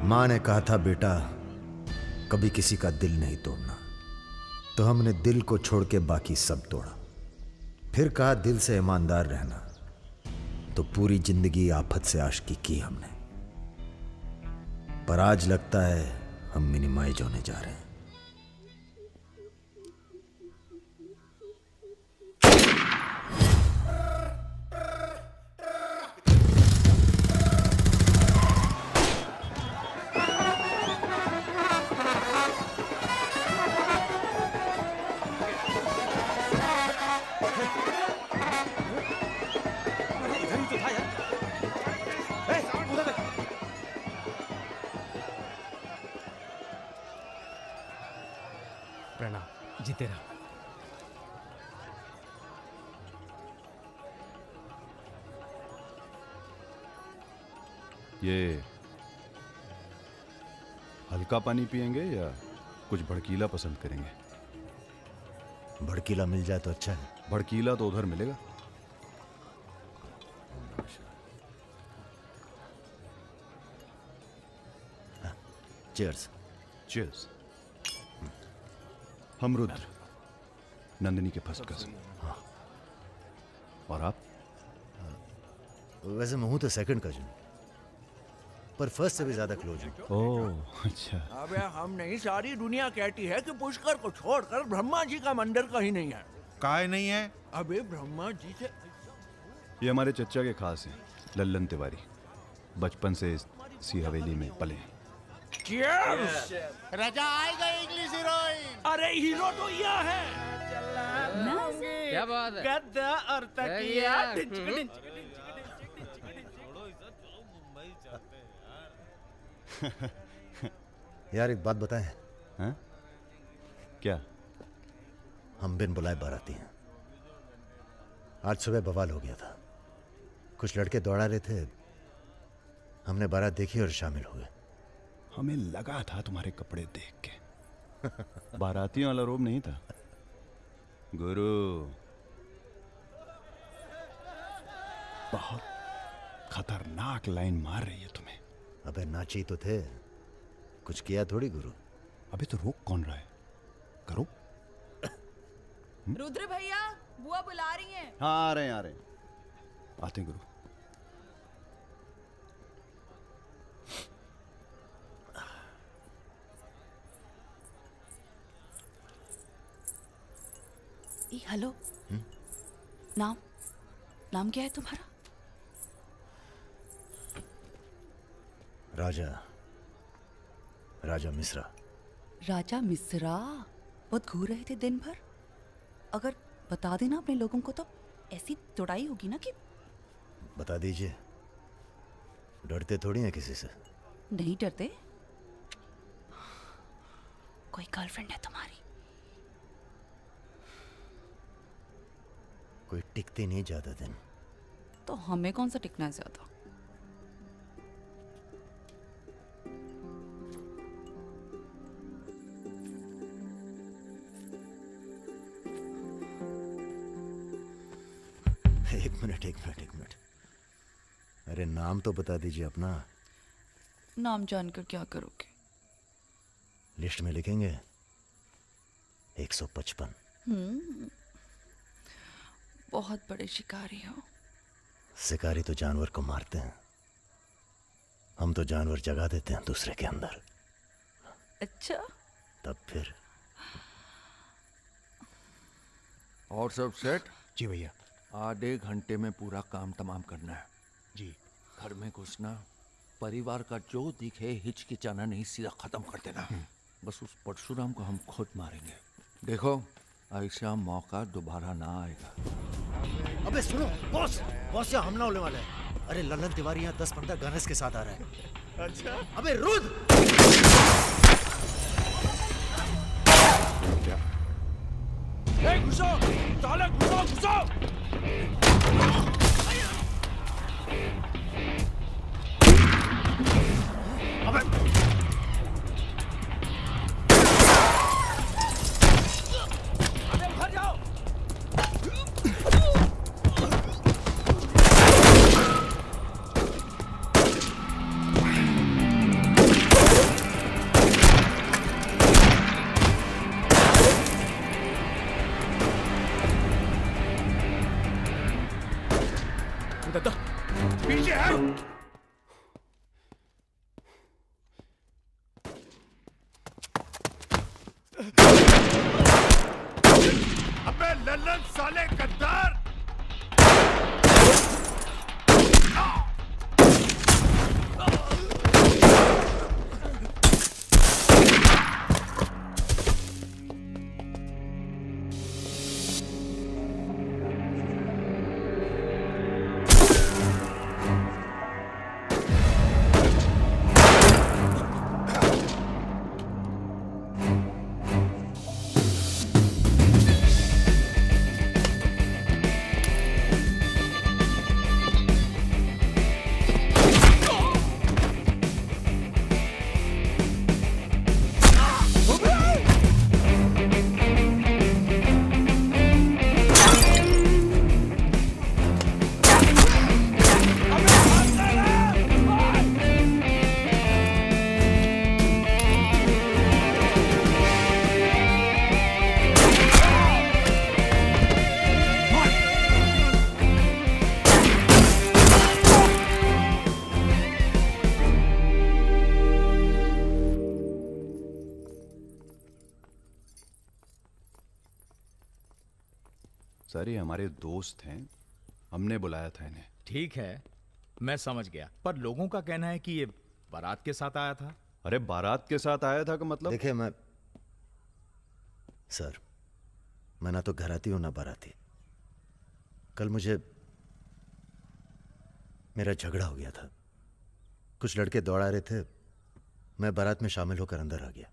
माँ ने कहा था बेटा कभी किसी का दिल नहीं तोड़ना, तो हमने दिल को छोड़ के बाकी सब तोड़ा। फिर कहा दिल से ईमानदार रहना, तो पूरी जिंदगी आफत से आशिकी की हमने। पर आज लगता है हम मिनिमाइज होने जा रहे हैं। प्रणाम, जीते रहो। ये हल्का पानी पिएंगे या कुछ भड़कीला पसंद करेंगे? भड़कीला मिल जाए तो अच्छा है। भड़कीला तो उधर मिलेगा। चीयर्स। चीयर्स। हम रुद्र, नंदिनी के फर्स्ट कजिन। और आप? वैसे मैं हूं तो सेकंड कजिन, पर फर्स्ट से भी ज्यादा क्लोज हूं। ओह अच्छा। अबे हम नहीं, सारी दुनिया कहती है कि पुष्कर को छोड़कर ब्रह्मा जी का मंदिर कहीं नहीं है। काहे नहीं है? अबे ब्रह्मा जी से ये हमारे चचा के खास हैं, लल्लन तिवारी। बचपन से इसी हवेली में पले हैं। Cheers! राजा आएगा इंग्लिश हीरोइन। अरे हीरो तो यह है। क्या बात है? गद्दा और तकिया। यार एक बात बताएं। हैं? क्या? हम बिन बुलाए बाराती हैं। आज सुबह बवाल हो गया था। कुछ लड़के दौड़ा रहे थे, हमने बारात देखी और शामिल हुए। हमें लगा था तुम्हारे कपड़े देख के बारातियों वाला रोब नहीं था। गुरु बहुत खतरनाक लाइन मार रही है तुम्हें। अबे नाची तो थे, कुछ किया थोड़ी गुरु। अबे तो रोक कौन रहा है? करो। रुद्र भैया, बुआ बुला रही हैं। हाँ आ रहे हैं आते हैं गुरु। हेलो। नाम नाम क्या है तुम्हारा? राजा मिश्रा। राजा मिश्रा। बहुत घूर रहे थे दिन भर। अगर बता देना अपने लोगों को तो ऐसी तोड़ाई होगी ना कि। बता दीजिए, डरते थोड़ी हैं किसी से। नहीं डरते। कोई गर्लफ्रेंड है तुम्हारी? कोई टिकती नहीं ज्यादा दिन। तो हमें कौन सा टिकना है ज्यादा? एक मिनट। अरे नाम तो बता दीजिए अपना। नाम जानकर क्या करोगे? लिस्ट में लिखेंगे 155। बहुत बड़े शिकारी हो। शिकारी तो जानवर को मारते हैं, हम तो जानवर जगा देते हैं दूसरे के अंदर। अच्छा। तब फिर और सब सेट? जी भैया। आधे घंटे में पूरा काम तमाम करना है। जी। घर में घुसना, परिवार का जो दिखे हिचकिचाना नहीं, सीधा खत्म कर देना। बस उस परशुराम को हम खुद मारेंगे। देखो ऐसा मौका दोबारा ना आएगा। अबे सुनो बॉस यहाँ हमला होने वाला है। अरे लल्लन तिवारी यहाँ 10-15 गनर्स के साथ आ रहा है। अच्छा। अबे रुद्र! घुसो साले, घुसो। दादा पीछे है। अबे लल्लन साले गद्दार! सर ये हमारे दोस्त हैं, हमने बुलाया था इन्हें। ठीक है, मैं समझ गया, पर लोगों का कहना है कि ये बारात के साथ आया था। अरे बारात के साथ आया था का मतलब? देखिए सर, मैं ना तो घराती हूं ना बाराती। कल मुझे मेरा झगड़ा हो गया था, कुछ लड़के दौड़ा रहे थे, मैं बारात में शामिल होकर अंदर आ गया।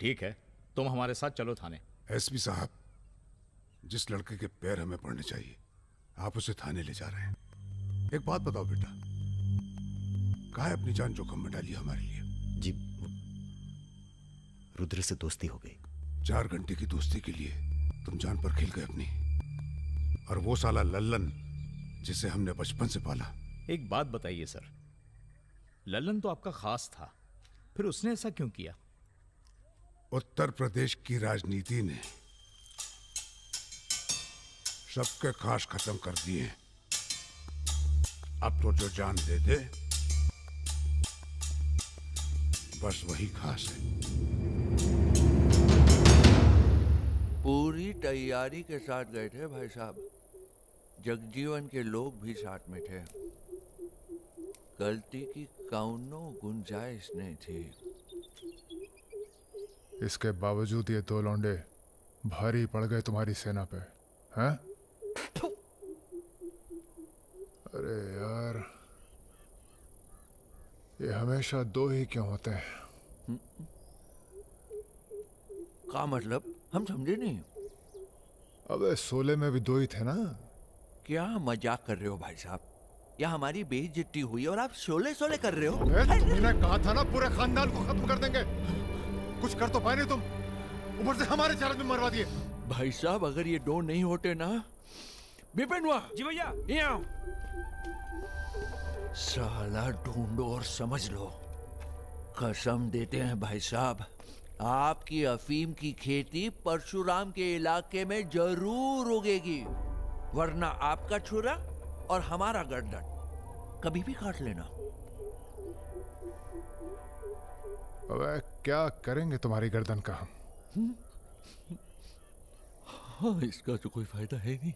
ठीक है, तुम हमारे साथ चलो थाने। एसपी साहब, जिस लड़के के पैर हमें पड़ने चाहिए आप उसे थाने ले जा रहे हैं। एक बात बताओ बेटा, काहे अपनी जान जोखिम में डाली हमारे लिए? जी, रुद्र से दोस्ती हो गई। 4 घंटे की दोस्ती के लिए तुम जान पर खेल गए अपनी, और वो साला लल्लन जिसे हमने बचपन से पाला। एक बात बताइए सर, लल्लन तो आपका खास था, फिर उसने ऐसा क्यों किया? उत्तर प्रदेश की राजनीति ने सबके खास खत्म कर दिए। अब तो जो जान दे दे बस वही खास है। पूरी तैयारी के साथ गए थे भाई साहब, जगजीवन के लोग भी साथ में थे, गलती की कौनो गुंजाइश नहीं थी। इसके बावजूद ये 2 लौंडे भारी पड़ गए तुम्हारी सेना पे, हैं? अरे यार, ये हमेशा 2 ही क्यों होते हैं? क्या मतलब? हम समझे नहीं। अबे 16 में भी 2 ही थे ना? क्या मजाक कर रहे हो भाई साहब? या हमारी बेइज्जती हुई और आप शोले कर रहे हो? तुमने कहा था ना पूरे खानदान को खत्म कर देंगे। कुछ कर तो पाए नहीं तुम, ऊपर से हमारे चार्ज में मरवा दिए। भाई साहब अगर ये 2 नहीं होते ना, बिपिन हुआ जी भैया। यहाँ साला ढूंढो और समझ लो। कसम देते हैं भाई साहब, आपकी अफीम की खेती परशुराम के इलाके में जरूर उगेगी, वरना आपका छुरा और हमारा गर्दन कभी भी काट लेना। अबे क्या करेंगे तुम्हारी गर्दन का हम? हाँ, इसका तो कोई फायदा है नहीं,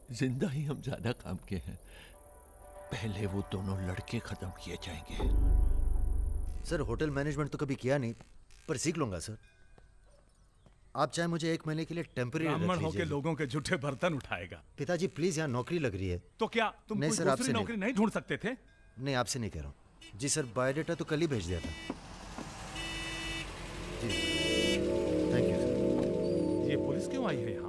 जिंदा ही हम ज्यादा काम के हैं। पहले वो दोनों लड़के खत्म किए जाएंगे। सर, होटल मैनेजमेंट तो कभी किया नहीं, पर सीख लूंगा सर। आप चाहे मुझे 1 महीने के लिए टेम्परेरी ब्राह्मण होके लोगों के झूठे बर्तन उठाएगा। पिताजी प्लीज, यहाँ नौकरी लग रही है। तो क्या तुम नहीं कोई सर, आपसे दूसरी नौकरी नहीं ढूंढ सकते थे? नहीं, आपसे नहीं कह रहा हूँ जी सर। बायोडेटा तो कल ही भेज दिया था जी। Thank you sir. ये पुलिस क्यों आई है यहाँ?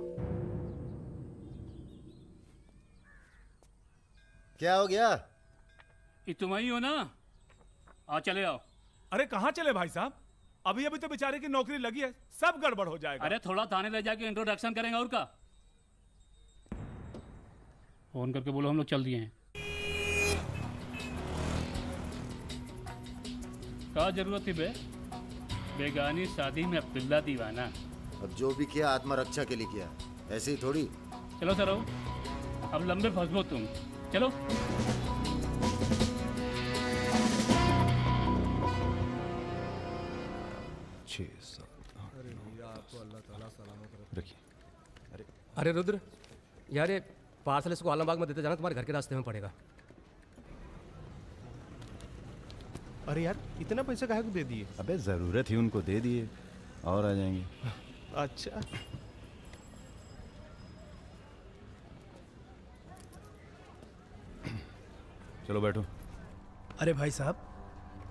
क्या हो गया? ये तुम ही हो ना? आ चले आओ। अरे कहाँ चले भाई साहब? अभी अभी तो बेचारे की नौकरी लगी है, सब गड़बड़ हो जाएगा। अरे थोड़ा थाने ले जाके इंट्रोडक्शन करेंगे और का। फोन करके बोलो हम लोग चल दिए हैं। क्या जरूरत थी बे? बेगानी शादी में अब्दुल्ला दीवाना। अब जो भी किया आत्मरक्षा के लिए किया, ऐसे ही थोड़ी। चलो सर आओ। अब लंबे फंसबो तुम। चलो। छः सात रखिए। अरे रुद्र यार, ये पार्सल इसको आलमबाग में देते जाना, तुम्हारे घर के रास्ते में पड़ेगा। अरे यार, इतना पैसा काहे को दे दिए? अबे ज़रूरत ही उनको दे दिए और आ जाएंगे। अच्छा, चलो बैठो। अरे भाई साहब,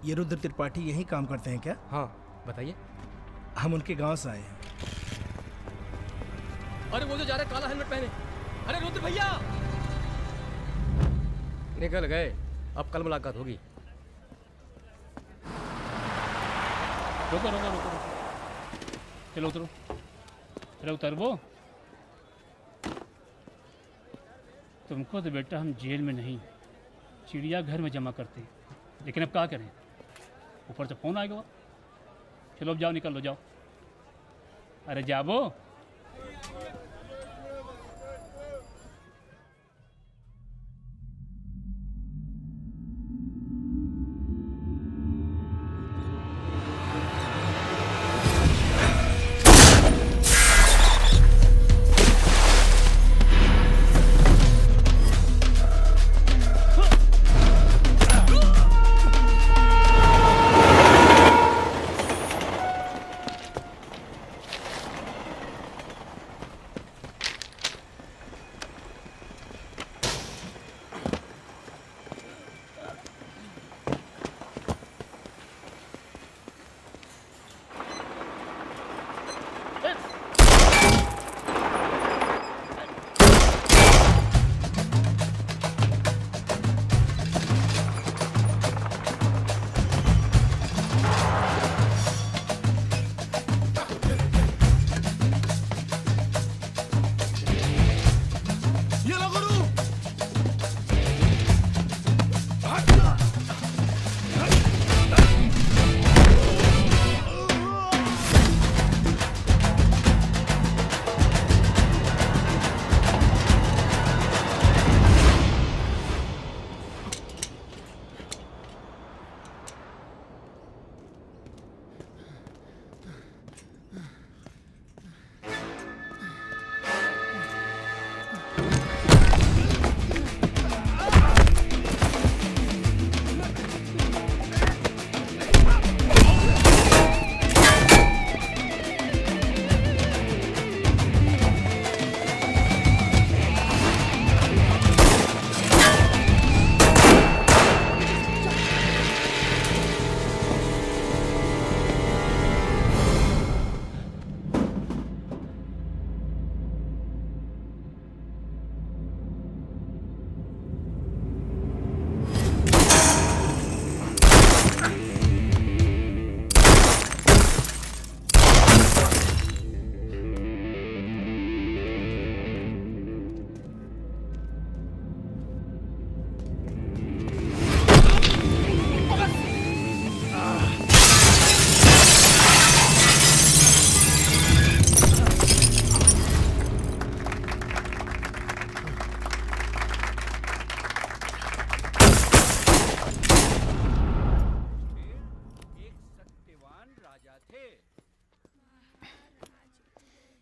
ये रुद्र त्रिपाठी यहीं काम करते हैं क्या? हाँ बताइए। हम उनके गांव से आए हैं। अरे वो जो जा रहे काला हेलमेट पहने, अरे रुद्र भैया निकल गए। अब कल मुलाकात होगी। रुको रुको रुको रुको, चलो उतरो। अरे उतरबो। तुमको तो बेटा हम जेल में नहीं, चिड़ियाघर में जमा करते हैं, लेकिन अब क्या करें, ऊपर से फोन आएगा। चलो अब जाओ, निकल लो, जाओ। अरे जाबो।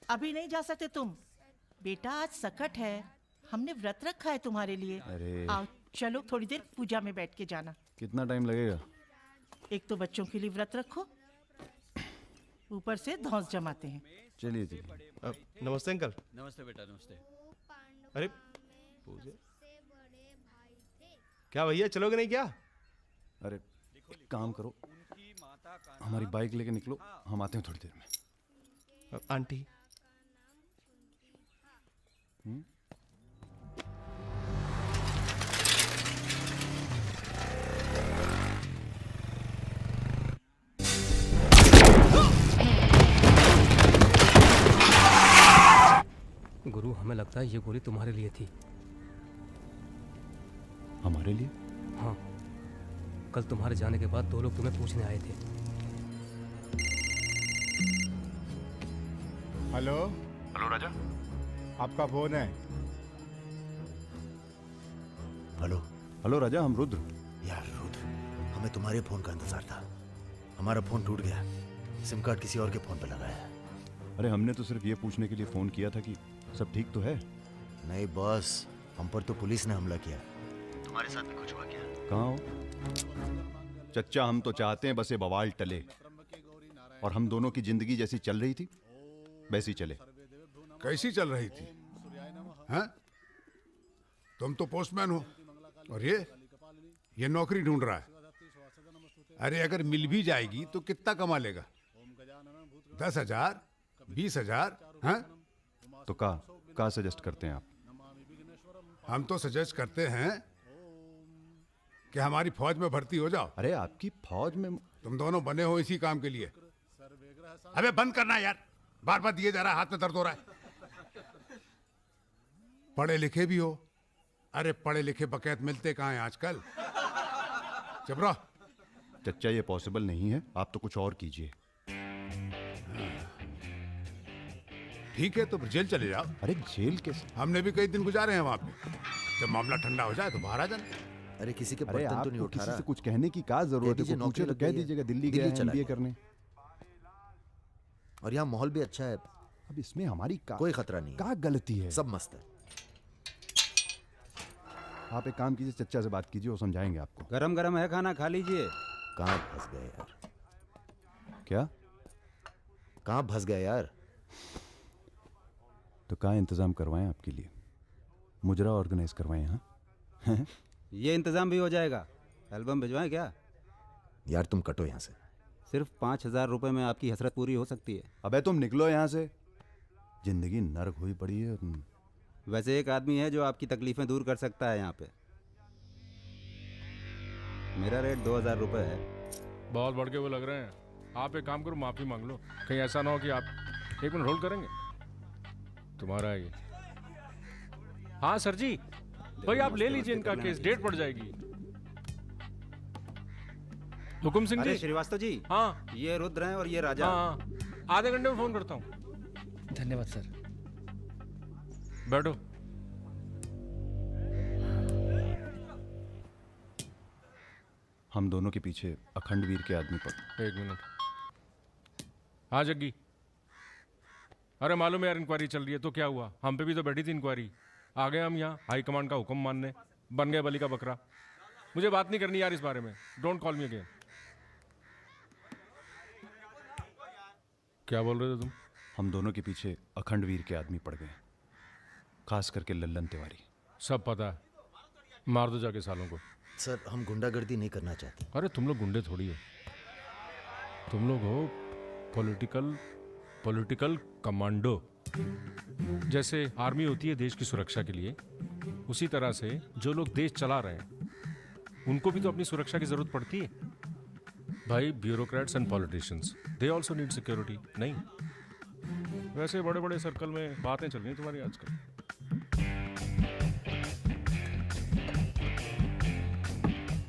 अभी नहीं जा सकते तुम बेटा, आज सकट है, हमने व्रत रखा है तुम्हारे लिए। अरे आओ चलो, थोड़ी देर पूजा में बैठ के जाना। कितना टाइम लगेगा? एक तो बच्चों के लिए व्रत रखो, ऊपर से धौंस जमाते हैं। चलिए चलिए। नमस्ते अंकल। नमस्ते बेटा, नमस्ते। अरे पूजा, क्या भैया चलोगे नहीं क्या? अरे एक काम करो, हमारी बाइक लेके निकलो, हम आते हैं थोड़ी देर में। आंटी गुरु, हमें लगता है ये गोली तुम्हारे लिए थी। हमारे लिए? हाँ, कल तुम्हारे जाने के बाद 2 लोग तुम्हें पूछने आए थे। हेलो। हेलो राजा, आपका फोन है। हेलो। हेलो राजा, हम रुद्र। यार रुद्र, हमें तुम्हारे फोन का इंतजार था। हमारा फोन टूट गया, सिम कार्ड किसी और के फोन पे लगाया है। अरे हमने तो सिर्फ ये पूछने के लिए फोन किया था कि सब ठीक तो है। नहीं बॉस, हम पर तो पुलिस ने हमला किया। तुम्हारे साथ भी कुछ हुआ क्या? कहाँ हो चच्चा? हम तो चाहते हैं बस ये बवाल टले और हम दोनों की जिंदगी जैसी चल रही थी वैसी चले। कैसी चल रही थी? हैं? तुम तो पोस्टमैन हो और ये नौकरी ढूंढ रहा है। अरे अगर मिल भी जाएगी तो कितना कमा लेगा? 10,000, 20,000? हैं? तो का सजेस्ट करते हैं आप? हम तो सजेस्ट करते हैं कि हमारी फौज में भर्ती हो जाओ। अरे आपकी फौज में? तुम दोनों बने हो इसी काम के लिए। अबे बंद करना यार, बार बार दिए जा रहा है, हाथ में दर्द हो रहा है। पढ़े लिखे भी हो। अरे पढ़े लिखे बकैत मिलते कहाँ हैं आजकल? चुप रहो। चच्चा ये पॉसिबल नहीं है, आप तो कुछ और कीजिए। ठीक है तो फिर जेल चले जाओ। अरे जेल कैसे? हमने भी कई दिन गुजारे हैं वहां पे। जब मामला ठंडा हो जाए तो बाहर आ जाना। अरे किसी के अरे बर्तन तो नहीं आपको उठा किसी रहा। से कुछ कहने की क्या जरूरत है? नौकरी पूछे तो लग कह गई है। दीजिएगा दिल्ली गया चला MBA है। करने। और यहाँ माहौल भी अच्छा है। अब इसमें हमारी कोई खतरा नहीं है। क्या गलती है? सब मस्त है। आप एक काम कीजिए, चच्चा से बात कीजिए, वो समझाएंगे आपको। गरम गरम है खाना, खा लीजिए। कहाँ फंस गए यार? क्या? कहाँ फंस गए यार? तो कहाँ इंतजाम करवाएं आपके लिए? मुजरा ऑर्गेनाइज करवाएं? हाँ ये इंतजाम भी हो जाएगा। एल्बम भिजवाएं क्या? यार तुम कटो यहाँ से। सिर्फ 5,000 रुपए में आपकी हसरत पूरी हो सकती है। अबे तुम निकलो यहाँ से, जिंदगी नर्क हुई पड़ी है। वैसे एक आदमी है जो आपकी तकलीफें दूर कर सकता है यहाँ पे। मेरा रेट 2,000 रुपए है। बहुत बढ़ के वो लग रहे हैं। आप एक काम करो, माफी मांग लो। कहीं ऐसा ना हो कि आप 1 मिनट होल्ड करेंगे। तुम्हारा ये। हाँ सर जी, भाई आप ले लीजिए इनका केस, डेट पड़ जाएगी। हुकुम सिंह अरे जी। श्रीवास्तव जी, हाँ ये रुद्र हैं और ये राजा। हाँ, आधे घंटे में फोन करता हूँ। धन्यवाद सर। बैठो। हम दोनों के पीछे अखंड वीर के आदमी पर। 1 मिनट। हाँ जग्गी। अरे मालूम है यार, इंक्वायरी चल रही है तो क्या हुआ? हम पे भी तो बैठी थी इंक्वायरी। आ गए हम यहाँ हाई कमांड का हुक्म मानने, बन गए बलि का बकरा। मुझे बात नहीं करनी यार इस बारे में। Don't call me again. क्या बोल रहे थे तुम? हम दोनों के पीछे अखंड वीर के आदमी पड़ गए, खास करके लल्लन तिवारी। सब पता है, मार दो जाके सालों को। सर हम गुंडागर्दी नहीं करना चाहते। अरे तुम लोग गुंडे थोड़ी हो, तुम लोग हो पॉलिटिकल कमांडो। जैसे आर्मी होती है देश की सुरक्षा के लिए, उसी तरह से जो लोग देश चला रहे हैं उनको भी तो अपनी सुरक्षा की जरूरत पड़ती है भाई। Bureaucrats and politicians, they also need security. नहीं, वैसे बड़े बड़े सर्कल में बातें चल रही हैं तुम्हारी आजकल।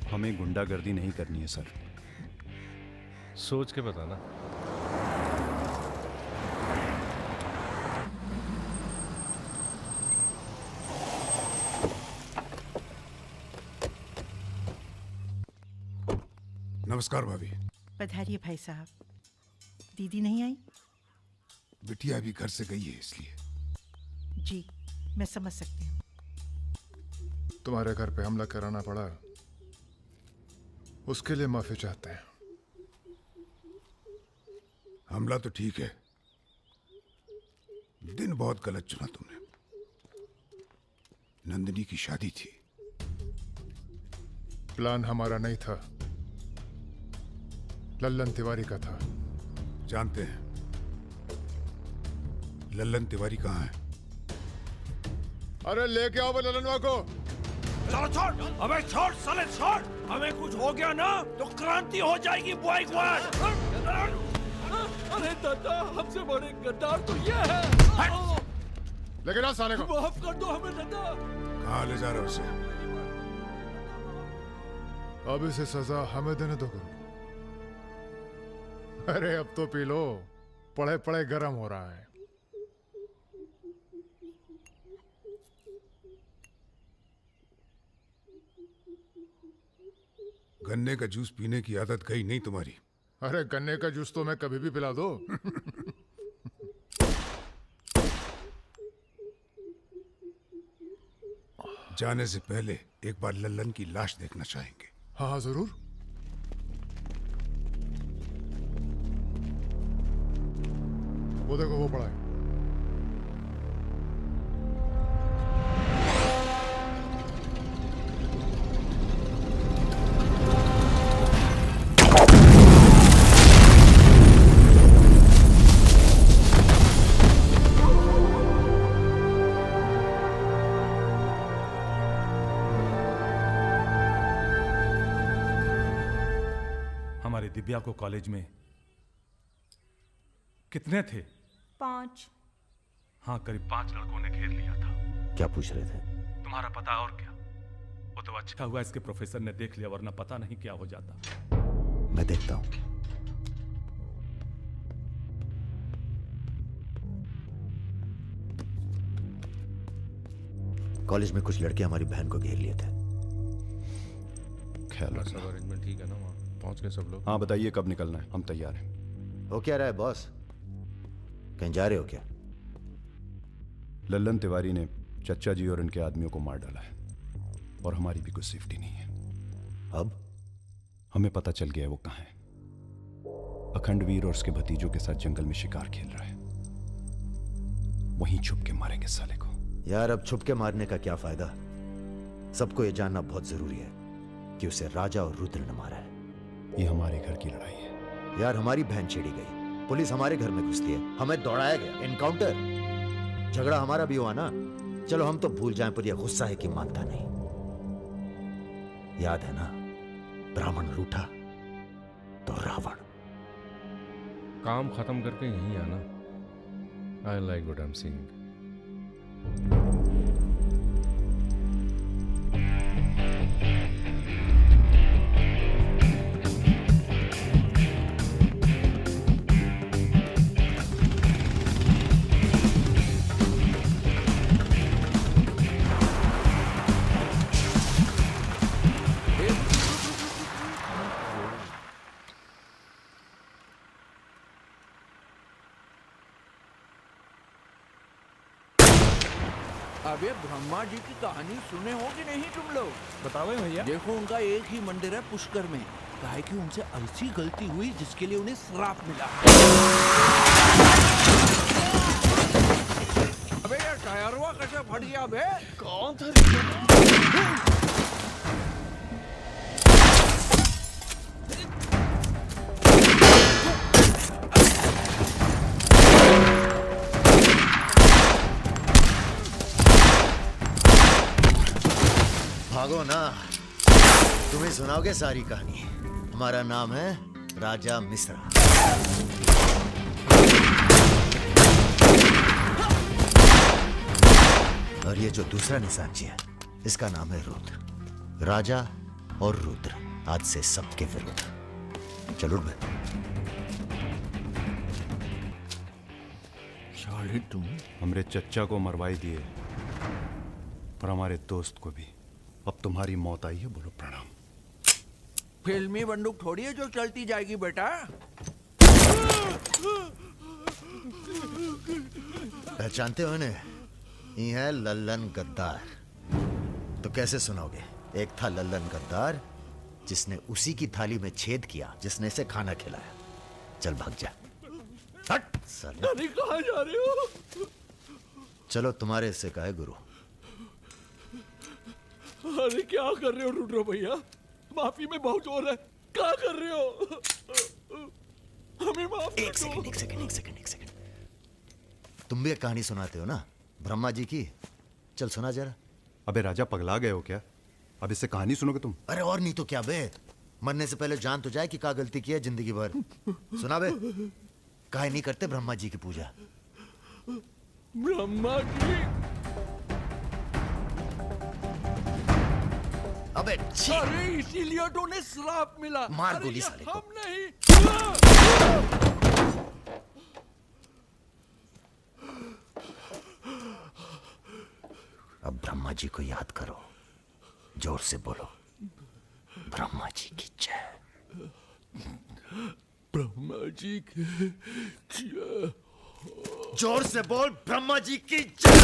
हमें गुंडागर्दी नहीं करनी है सर। सोच के बताना। नमस्कार भाभी। पधारिए भाई साहब। दीदी नहीं आई? बिटिया अभी घर से गई है इसलिए। जी मैं समझ सकती हूँ। तुम्हारे घर पे हमला कराना पड़ा, उसके लिए माफी चाहते हैं। हमला तो ठीक है, दिन बहुत गलत चुना तुमने। नंदिनी की शादी थी। प्लान हमारा नहीं था, लल्लन तिवारी का था। जानते हैं लल्लन तिवारी कहाँ है? अरे लेके आओ लल्लनवा को। चलो छोड़, अबे छोड़ साले छोड़। हमें कुछ हो गया ना तो क्रांति हो जाएगी बॉय क्वाड। अरे दादा, हमसे बड़े गद्दार तो ये है। लेकिन आ साले को। माफ कर दो हमें दादा। कहाँ ले जा रहे हो उसे? अब इसे सजा हमें देने दो गुरु। अरे अब तो पी लो, पड़े पड़े गरम हो रहा है। गन्ने का जूस पीने की आदत गई नहीं तुम्हारी। अरे गन्ने का जूस तो मैं कभी भी पिला दो। जाने से पहले एक बार लल्लन की लाश देखना चाहेंगे। हाँ हाँ जरूर। वो देखो वो पड़ा है। हमारी दिव्या को कॉलेज में कितने थे? 5। हाँ, करीब 5 लड़कों ने घेर लिया था। क्या पूछ रहे थे? तुम्हारा पता और क्या? वो तो अच्छा हुआ इसके प्रोफेसर ने देख लिया, वरना पता नहीं क्या हो जाता। मैं देखता हूं। कॉलेज में कुछ लड़के हमारी बहन को घेर लिए थे। ख्याल सब रखना। अरेंजमेंट ठीक है ना? वहाँ पहुंच गए सब लोग? हाँ बताइए कब निकलना है, हम तैयार हैं। हो क्या रहा है बॉस? कहीं जा रहे हो क्या? लल्लन तिवारी ने चच्चा जी और इनके आदमियों को मार डाला है और हमारी भी कुछ सेफ्टी नहीं है। अब हमें पता चल गया है वो कहाँ है। अखंडवीर और उसके भतीजों के साथ जंगल में शिकार खेल रहा है। वहीं छुप के मारेंगे साले को। यार अब छुप के मारने का क्या फायदा? सबको ये जानना बहुत जरूरी है कि उसे राजा और रुद्र ने मारा है। ये हमारे घर की लड़ाई है। यार हमारी बहन छेड़ी गई, पुलिस हमारे घर में घुसती है, हमें दौड़ाया गया, एनकाउंटर। झगड़ा हमारा भी हुआ ना। चलो हम तो भूल जाएं, पर यह गुस्सा है कि मानता नहीं। याद है ना, ब्राह्मण रूठा तो रावण। काम खत्म करके यहीं आना। I like what I am seeing. अबे ब्रह्मा जी की कहानी सुने हो कि नहीं तुम लोग? बताओ भैया। देखो उनका एक ही मंदिर है पुष्कर में। काहे कि उनसे ऐसी गलती हुई जिसके लिए उन्हें श्राप मिला। अबे यार टायरवा कैसे फट गया बे? कौन था? भागो ना, तुम्हें सुनाओगे सारी कहानी। हमारा नाम है राजा मिश्रा। और ये जो दूसरा निशानची है, इसका नाम है रुद्र। राजा और रुद्र आज से सबके विरुद्ध। चलो बे। साले तुम हमरे चच्चा को मरवाई दिए और हमारे दोस्त को भी। अब तुम्हारी मौत आई है, बोलो प्रणाम। फिल्मी बंदूक थोड़ी है जो चलती जाएगी बेटा। पहचानते हो इन्हें? ये है लल्लन गद्दार। तो कैसे सुनाओगे? एक था लल्लन गद्दार जिसने उसी की थाली में छेद किया जिसने इसे खाना खिलाया। चल भाग जा। हट साला। अरे कहाँ जा रहे हो? चलो तुम्हारे इससे कहे गुरु। अरे क्या कर रहे हो रुद्र भैया? माफी में बहुत जोर है। क्या कर रहे हो? हमें माफ कर दो। एक सेकंड। तुम भी एक कहानी सुनाते हो ना ब्रह्मा जी की? चल सुना जरा। अबे राजा पगला गए हो क्या? अब इससे कहानी सुनोगे तुम? अरे और नहीं तो क्या बे, मरने से पहले जान तो जाए कि क्या गलती की है जिंदगी भर। सुना बे। काहे नहीं करते ब्रह्मा जी की पूजा? ब्रह्मा जी? अबे अरे इसीलिए तो उन्हें श्राप मिला। मार गोली साले को। हम नहीं। अब ब्रह्मा जी को याद करो, जोर से बोलो। ब्रह्मा जी की जय। ब्रह्मा जी की जय। जोर से बोल, ब्रह्मा जी की जय।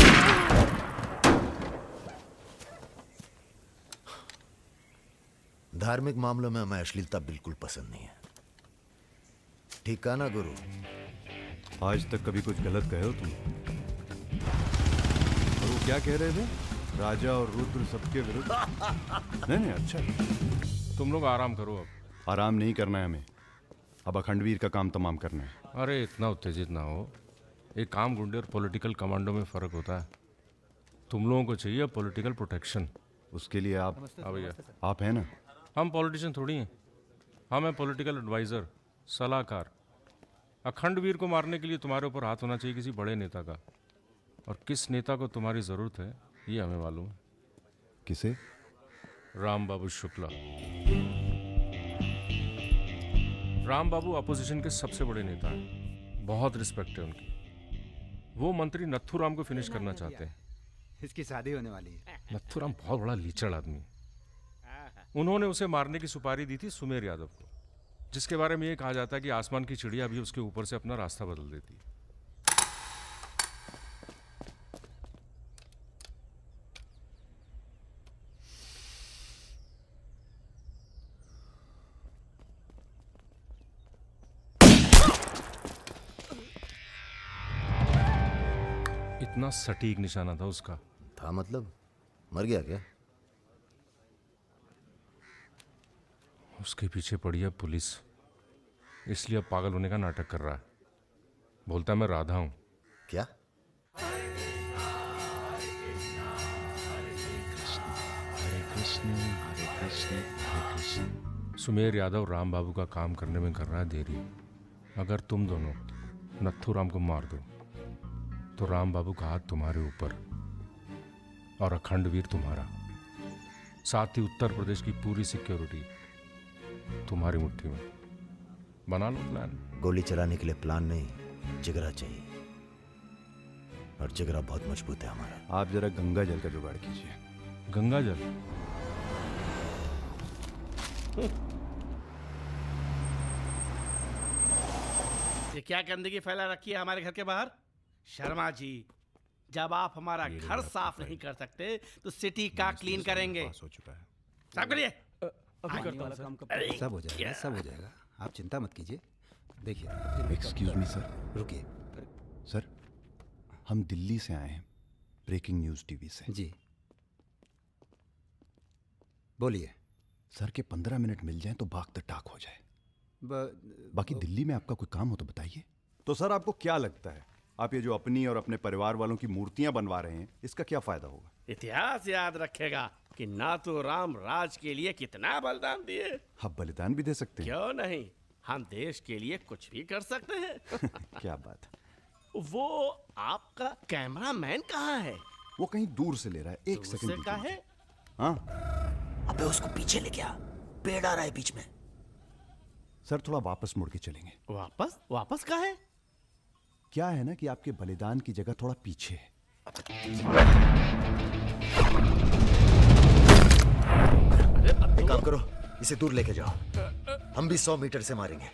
धार्मिक मामलों में हमें अश्लीलता बिल्कुल पसंद नहीं है। ठीक कहा ना गुरु? आज तक कभी कुछ गलत कहे हो तुम? और वो क्या कह रहे थे? राजा और रुद्र सबके विरुद्ध? नहीं, अच्छा। तुम लोग आराम करो अब। आराम नहीं करना है हमें, अब अखंडवीर का काम तमाम करना है। अरे इतना उत्तेजित ना हो। एक काम गुंडे और पॉलिटिकल कमांडो में फ़र्क होता है। तुम लोगों को चाहिए पॉलिटिकल प्रोटेक्शन। उसके लिए आप भैया आप हैं ना? हम पॉलिटिशियन थोड़ी हैं, हम हैं पॉलिटिकल एडवाइज़र, सलाहकार। अखंडवीर को मारने के लिए तुम्हारे ऊपर हाथ होना चाहिए किसी बड़े नेता का, और किस नेता को तुम्हारी ज़रूरत है ये हमें मालूम है। किसे? राम बाबू शुक्ला। राम बाबू अपोजिशन के सबसे बड़े नेता हैं, बहुत रिस्पेक्ट है उनकी। वो मंत्री नथुराम को फिनिश करना चाहते हैं। इसकी शादी होने वाली है। नथुराम बहुत बड़ा लीचड़ आदमी है। उन्होंने उसे मारने की सुपारी दी थी सुमेर यादव को, जिसके बारे में ये कहा जाता है कि आसमान की चिड़िया भी उसके ऊपर से अपना रास्ता बदल देती है। इतना सटीक निशाना था उसका। था मतलब? मर गया क्या? उसके पीछे पड़ी है पुलिस, इसलिए अब पागल होने का नाटक कर रहा है। बोलता है मैं राधा हूं। क्या? सुमेर यादव राम बाबू का काम करने में कर रहा है देरी। अगर तुम दोनों नथुराम को मार दो तो राम बाबू का हाथ तुम्हारे ऊपर और अखंडवीर तुम्हारा, साथ ही उत्तर प्रदेश की पूरी सिक्योरिटी तुम्हारी मुट्ठी में। बना लो प्लान। गोली चलाने के लिए प्लान नहीं, जिगरा चाहिए, और जिगरा बहुत मजबूत है हमारा। आप जरा गंगा जल का जुगाड़ कीजिए। गंगा जल? ये क्या गंदगी फैला रखी है हमारे घर के बाहर? शर्मा जी, जब आप हमारा घर साफ नहीं कर सकते तो सिटी का क्लीन करेंगे। हो चुका है। साफ करिए। सब हो जाएगा, सब हो जाएगा, आप चिंता मत कीजिए। देखिए, एक्सक्यूज मी सर। रुकिए सर, हम दिल्ली से आए हैं, ब्रेकिंग न्यूज़ टीवी से। जी बोलिए। सर के 15 मिनट मिल जाएं तो बाग द टाक हो जाए। बाकी दिल्ली में आपका कोई काम हो तो बताइए। तो सर आपको क्या लगता है, आप ये जो अपनी और अपने परिवार वालों की मूर्तियां बनवा रहे हैं, इसका क्या फायदा होगा? इतिहास याद रखेगा कि नाथुराम राज के लिए कितना बलिदान दिए। आप बलिदान भी दे सकते हैं। क्यों नहीं, हम देश के लिए कुछ भी कर सकते हैं। क्या बात है। वो आपका कैमरामैन कहाँ है? वो कहीं दूर से ले रहा है, एक सेकंड का है। हाँ, अबे उसको पीछे ले गया, पेड़ आ रहा है बीच में। सर थोड़ा वापस मुड़ के चलेंगे। वापस? वापस कहाँ है? क्या है ना कि आपके बलिदान की जगह थोड़ा पीछे है। एक काम करो, इसे दूर लेके जाओ, हम भी 100 मीटर से मारेंगे।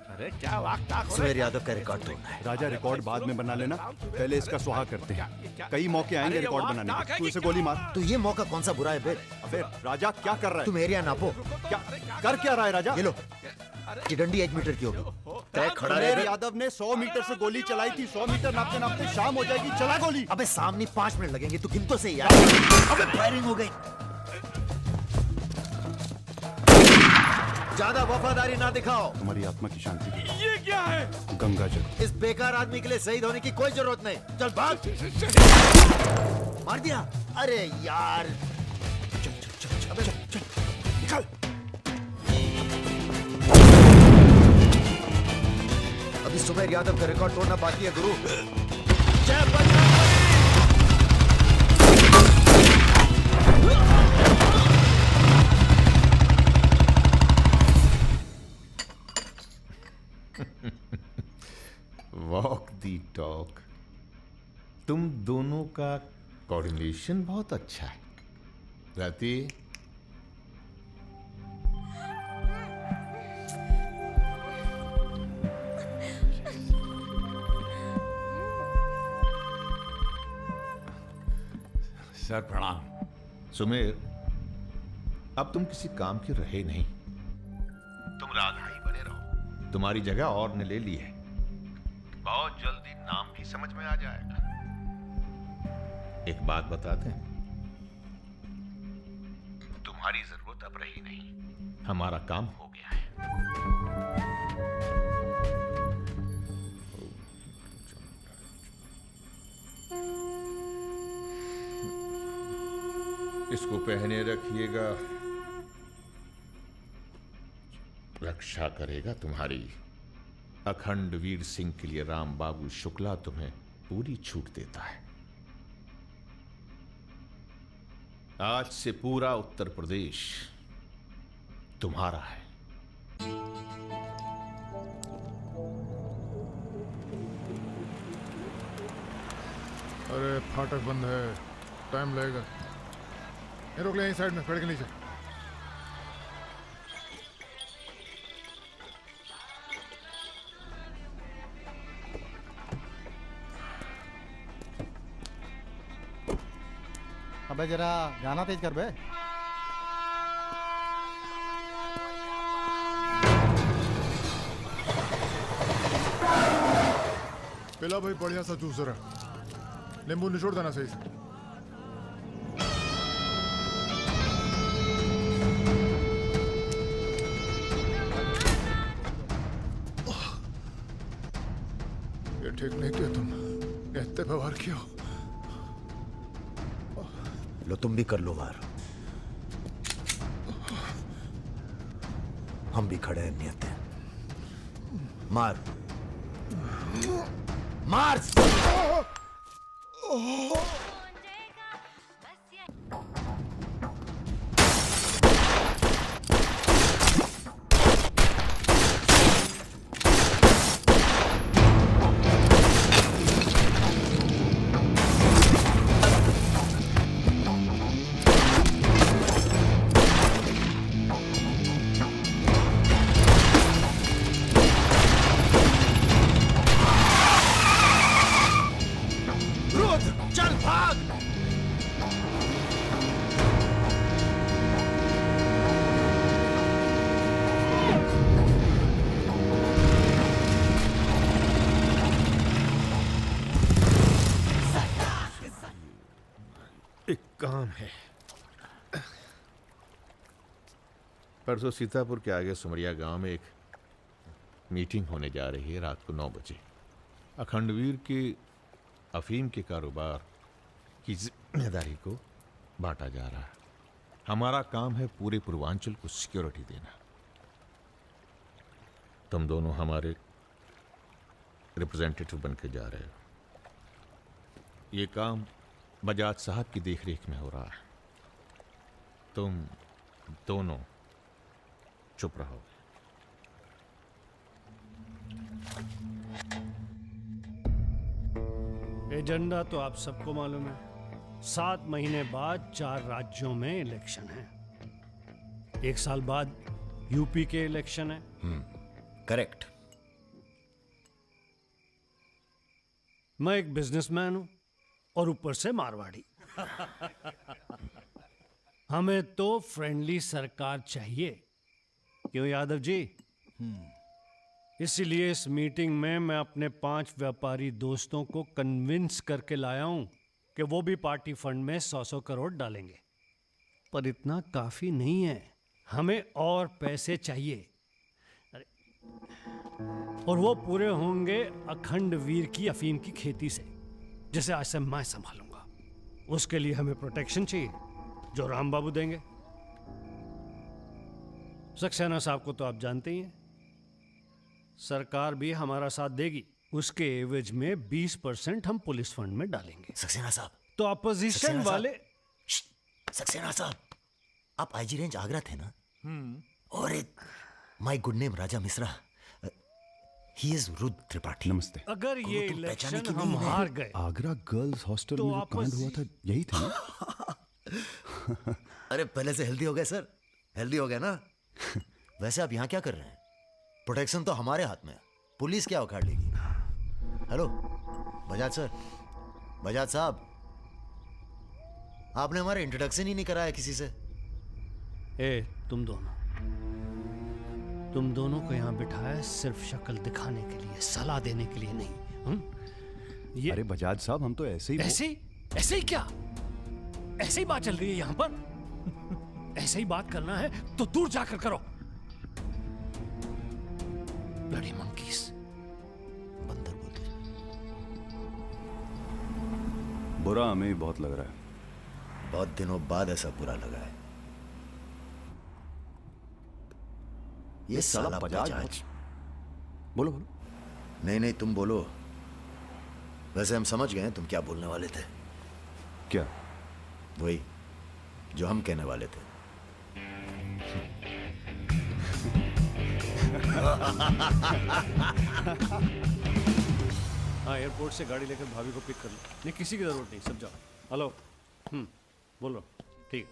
अरे क्या वाकता सुमेर यादव का रिकॉर्ड तोड़ना है। राजा रिकॉर्ड बाद में बना लेना, पहले इसका सुहाग करते हैं। कई मौके आएंगे रिकॉर्ड बनाने के। तू इसे गोली मार। तो ये मौका कौन सा बुरा है बे? अबे राजा क्या कर रहा है? तुम एरिया नापो। क्या कर क्या रहा है राजा? ये लो, कि डंडी 1 मीटर की होगी। तय खड़ा सुमेर रहे। यादव ने 100 मीटर से गोली चलाई थी। 100 मीटर नापते नापते शाम हो जाएगी। चला गोली। अबे सामने 5 मिनट लगेंगे, तू गिन तो सही यार। अबे फायरिंग हो गई। ज्यादा वफादारी ना दिखाओ। तुम्हारी आत्मा की शांति के लिए। ये क्या है? गंगा जल। इस बेकार आदमी के लिए शहीद होने की कोई जरूरत नहीं। चल भाग। मार दिया? अरे यार, चल चल चल चल चल चल निकल। अभी सुमेर यादव का रिकॉर्ड तोड़ना बाकी है गुरु। जय बजरंग। वॉक दी टॉक। तुम दोनों का कोऑर्डिनेशन बहुत अच्छा है। रति, सर प्रणाम। सुमेर, अब तुम किसी काम के रहे नहीं, तुम राधा ही बने रहो। तुम्हारी जगह और ने ले ली है, बहुत जल्दी नाम भी समझ में आ जाएगा। एक बात बता दें, तुम्हारी जरूरत अब रही नहीं, हमारा काम हो गया है। इसको पहने रखिएगा, रक्षा करेगा तुम्हारी। अखंड वीर सिंह के लिए राम बाबू शुक्ला तुम्हें पूरी छूट देता है। आज से पूरा उत्तर प्रदेश तुम्हारा है। अरे फाटक बंद है, टाइम लगेगा। ये रोक ले यहीं साइड में, पेड़ के नीचे। अबे जरा गाना तेज कर बे। पिला भाई बढ़िया सा जूस जरा, नींबू निचोड़ देना सही से। ये ठीक नहीं किया तुम, इतने व्यवहार किया। लो तुम भी कर लो वार, हम भी खड़े हैं नियत है। मार मार। चल भाग। एक काम है। परसों सीतापुर के आगे सुमरिया गांव में एक मीटिंग होने जा रही है रात को 9 बजे। अखंडवीर के अफीम के कारोबार की जिम्मेदारी को बांटा जा रहा है। हमारा काम है पूरे पूर्वांचल को सिक्योरिटी देना। तुम दोनों हमारे रिप्रेजेंटेटिव बनकर जा रहे हो। ये काम बजाज साहब की देखरेख में हो रहा है। तुम दोनों चुप रहो। एजेंडा तो आप सबको मालूम है। 7 महीने बाद 4 राज्यों में इलेक्शन है। 1 साल बाद यूपी के इलेक्शन है। करेक्ट। मैं एक बिजनेसमैन हूं और ऊपर से मारवाड़ी। हमें तो फ्रेंडली सरकार चाहिए, क्यों यादव जी? इसीलिए इस मीटिंग में मैं अपने 5 व्यापारी दोस्तों को कन्विंस करके लाया हूं कि वो भी पार्टी फंड में 100-100 करोड़ डालेंगे। पर इतना काफी नहीं है, हमें और पैसे चाहिए। और वो पूरे होंगे अखंड वीर की अफीम की खेती से, जिसे आज से मैं संभालूंगा। उसके लिए हमें प्रोटेक्शन चाहिए, जो राम बाबू देंगे। सक्सेना साहब को तो आप जानते ही हैं। सरकार भी हमारा साथ देगी। उसके एवज में 20% हम पुलिस फंड में डालेंगे। सक्सेना साहब तो अपोजिशन वाले। सक्सेना साहब, आप आईजी रेंज आगरा थे ना? और एक my good name Raja Mishra, he is Rudra Tripathi. नमस्ते। अगर ये इलेक्शन हम हार गए, आगरा गर्ल्स हॉस्टल में जो कांड हुआ था यही था ना? अरे पहले से हेल्दी हो गए सर, हेल्दी हो गए ना। वैसे आप यहाँ क्या कर रहे हैं? प्रोटेक्शन तो हमारे हाथ में है, पुलिस क्या उखाड़ लेगी? हेलो बजाज सर, बजाज साहब, आपने हमारा इंट्रोडक्शन ही नहीं कराया किसी से। ए तुम दोनों को यहाँ बिठाया सिर्फ शक्ल दिखाने के लिए, सलाह देने के लिए नहीं। ये अरे बजाज साहब, हम तो ऐसे ही ऐसे ही क्या? ऐसे ही बात चल रही है यहाँ पर। ऐसे ही बात करना है तो दूर जाकर करो। Bloody monkeys. बंदर बोलते। बुरा हमें भी बहुत लग रहा है। बहुत दिनों बाद ऐसा बुरा लगा है। ये साला बजाज। बोलो। नहीं तुम बोलो। वैसे हम समझ गए तुम क्या बोलने वाले थे। क्या? वही जो हम कहने वाले थे। हाँ, एयरपोर्ट से गाड़ी लेकर भाभी को पिक कर लो। नहीं, किसी की जरूरत नहीं, सब जाओ। हेलो। बोलो। ठीक।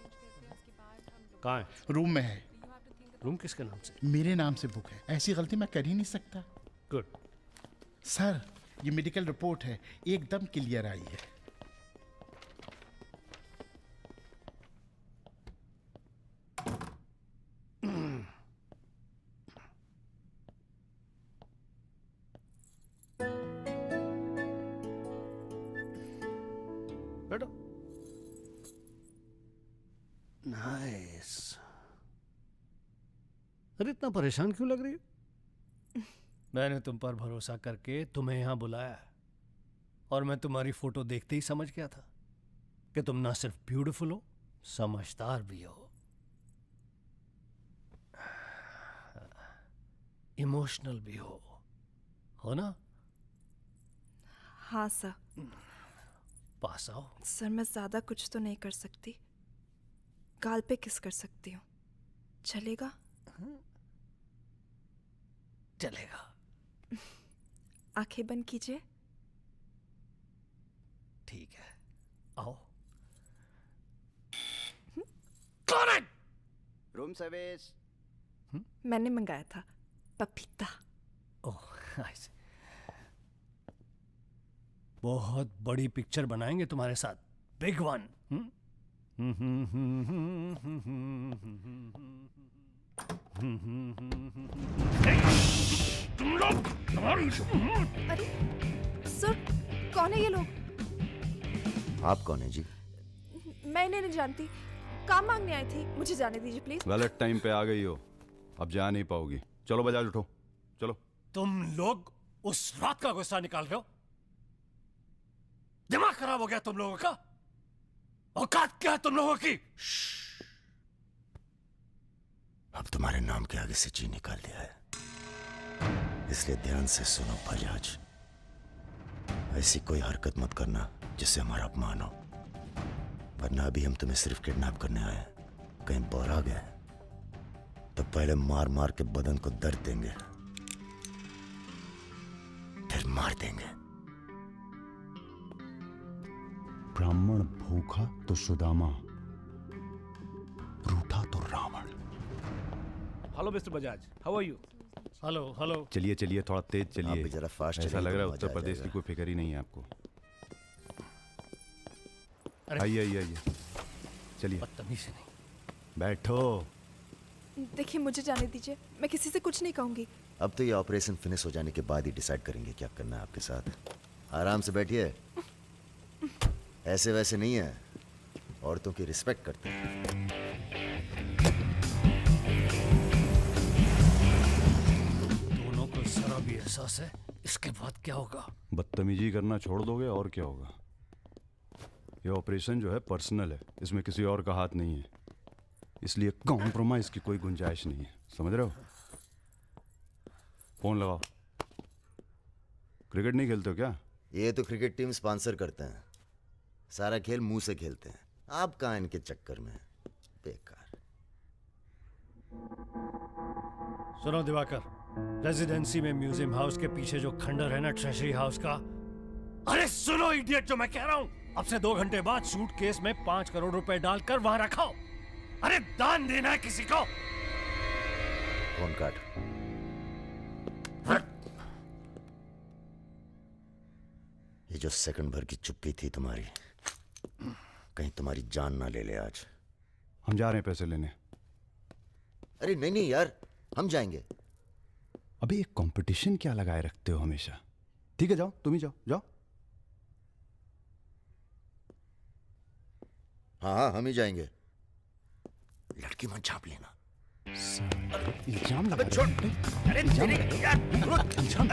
कहाँ है? रूम में है। रूम किसके नाम से? मेरे नाम से बुक है। ऐसी गलती मैं कर ही नहीं सकता। गुड। सर, ये मेडिकल रिपोर्ट है, एकदम क्लियर आई है। बैठो। नाइस। अरे इतना परेशान क्यों लग रही हो? मैंने तुम पर भरोसा करके तुम्हें यहां बुलाया और मैं तुम्हारी फोटो देखते ही समझ गया था कि तुम ना सिर्फ ब्यूटीफुल हो, समझदार भी हो, इमोशनल भी हो ना? हाँ सर। पास आओ। सर, मैं ज्यादा कुछ तो नहीं कर सकती। गाल पे किस कर सकती हूँ, चलेगा? चलेगा। आंखें बंद कीजिए। ठीक है, आओ। कौन है? Room service. मैंने मंगाया था, पपीता। ओह, ऐसे। बहुत बड़ी पिक्चर बनाएंगे तुम्हारे साथ, बिग वन। तुम लोग अरे सर, कौन है ये लोग? आप कौन है जी? मैं इन्हें नहीं जानती, काम मांगने आई थी। मुझे जाने दीजिए प्लीज। गलत टाइम पे आ गई हो, अब जा नहीं पाओगी। चलो बजाज, उठो चलो। तुम लोग उस रात का गुस्सा निकाल रहे हो? दिमाग खराब हो गया तुम लोगों का? औकात क्या है तुम लोगों की? अब तुम्हारे नाम के आगे से जी निकाल दिया है, इसलिए ध्यान से सुनो बजाज। ऐसी कोई हरकत मत करना जिससे हमारा अपमान हो, वरना अभी हम तुम्हें सिर्फ किडनैप करने आए हैं। कहीं बौरा गए तो पहले मार मार के बदन को दर्द देंगे, फिर मार देंगे। ब्राह्मण भूखा तो सुदामा, रूठा तो Ravan. Hello mister Bajaj, how are you? Hello. चलिए चलिए, थोड़ा तेज चलिए। जरा फास्ट। ऐसा लग रहा है उत्तर प्रदेश की कोई फिक्र ही नहीं है आपको। आइए चलिए। बदतमीजी नहीं। बैठो। देखिए, मुझे जाने दीजिए, मैं किसी से कुछ नहीं कहूंगी। अब तो ये ऑपरेशन फिनिश हो जाने के बाद ही डिसाइड करेंगे क्या करना है आपके साथ। आराम से बैठिए, ऐसे वैसे नहीं है, औरतों की रिस्पेक्ट करते हैं। दोनों को जरा भी एहसास है इसके बाद क्या होगा? बदतमीजी करना छोड़ दोगे और क्या होगा? ये ऑपरेशन जो है पर्सनल है, इसमें किसी और का हाथ नहीं है, इसलिए कॉम्प्रोमाइज की कोई गुंजाइश नहीं है, समझ रहे हो? फोन लगाओ। क्रिकेट नहीं खेलते हो क्या? ये तो क्रिकेट टीम स्पॉन्सर करते हैं, सारा खेल मुंह से खेलते हैं। आप कहाँ इनके चक्कर में, बेकार। सुनो दिवाकर, रेजिडेंसी में म्यूजियम हाउस के पीछे जो खंडर है ना, ट्रेजरी हाउस का, अरे सुनो इडियट, जो मैं कह रहा हूं, अब से 2 घंटे बाद सूटकेस में 5 करोड़ रुपए डालकर वहां रखाओ। अरे दान देना है किसी को। फोन काट। ये जो सेकंड भर की चुप्पी थी तुम्हारी, कहीं तुम्हारी जान ना ले ले आज। हम जा रहे हैं पैसे लेने। अरे नहीं नहीं यार, हम जाएंगे। अबे एक कंपटीशन क्या लगाए रखते हो हमेशा? ठीक है जाओ, तुम ही जाओ जाओ। हाँ हाँ हम ही जाएंगे। लड़की मत झाप लेना। इल्जाम लगा छोड़। अरे तेरे यार इल्जाम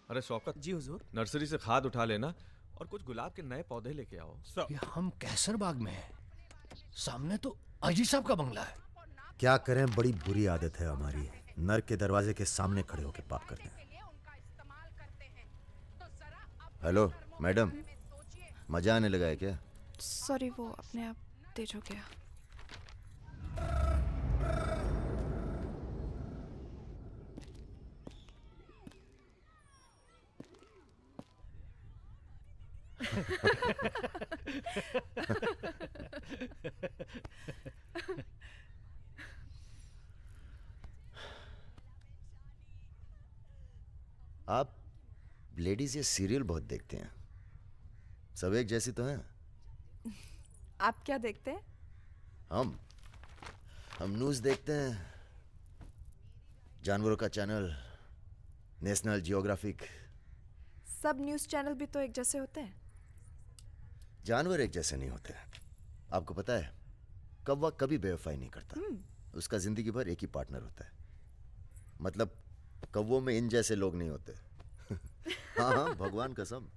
अरे शौकत जी हुजूर। नर्सरी से खाद उठा लेना और कुछ गुलाब के नए पौधे लेके आओ। ये हम कैसर बाग में हैं। सामने तो आईजी साहब का बंगला है। क्या करें, बड़ी बुरी आदत है हमारी। नर के दरवाजे के सामने खड़े होकर पाप करते हैं। हेलो मैडम, मजा आने लगा है क्या? सॉरी, वो अपने आप तेज हो गया। आप लेडीज ये सीरियल बहुत देखते हैं, सब एक जैसी तो हैं। आप क्या देखते हैं? हम न्यूज़ देखते हैं, जानवरों का चैनल, नेशनल जियोग्राफिक। सब न्यूज़ चैनल भी तो एक जैसे होते हैं। जानवर एक जैसे नहीं होते। आपको पता है, कौवा कभी बेवफाई नहीं करता। उसका जिंदगी भर एक ही पार्टनर होता है। मतलब कौवों में इन जैसे लोग नहीं होते। हाँ हाँ भगवान कसम।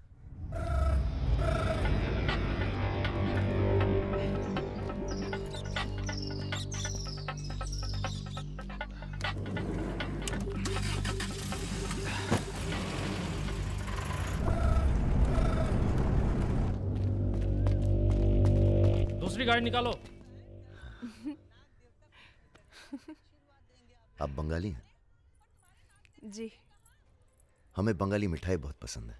दूसरी गाड़ी निकालो। आप बंगाली हैं? जी। हमें बंगाली मिठाई बहुत पसंद है।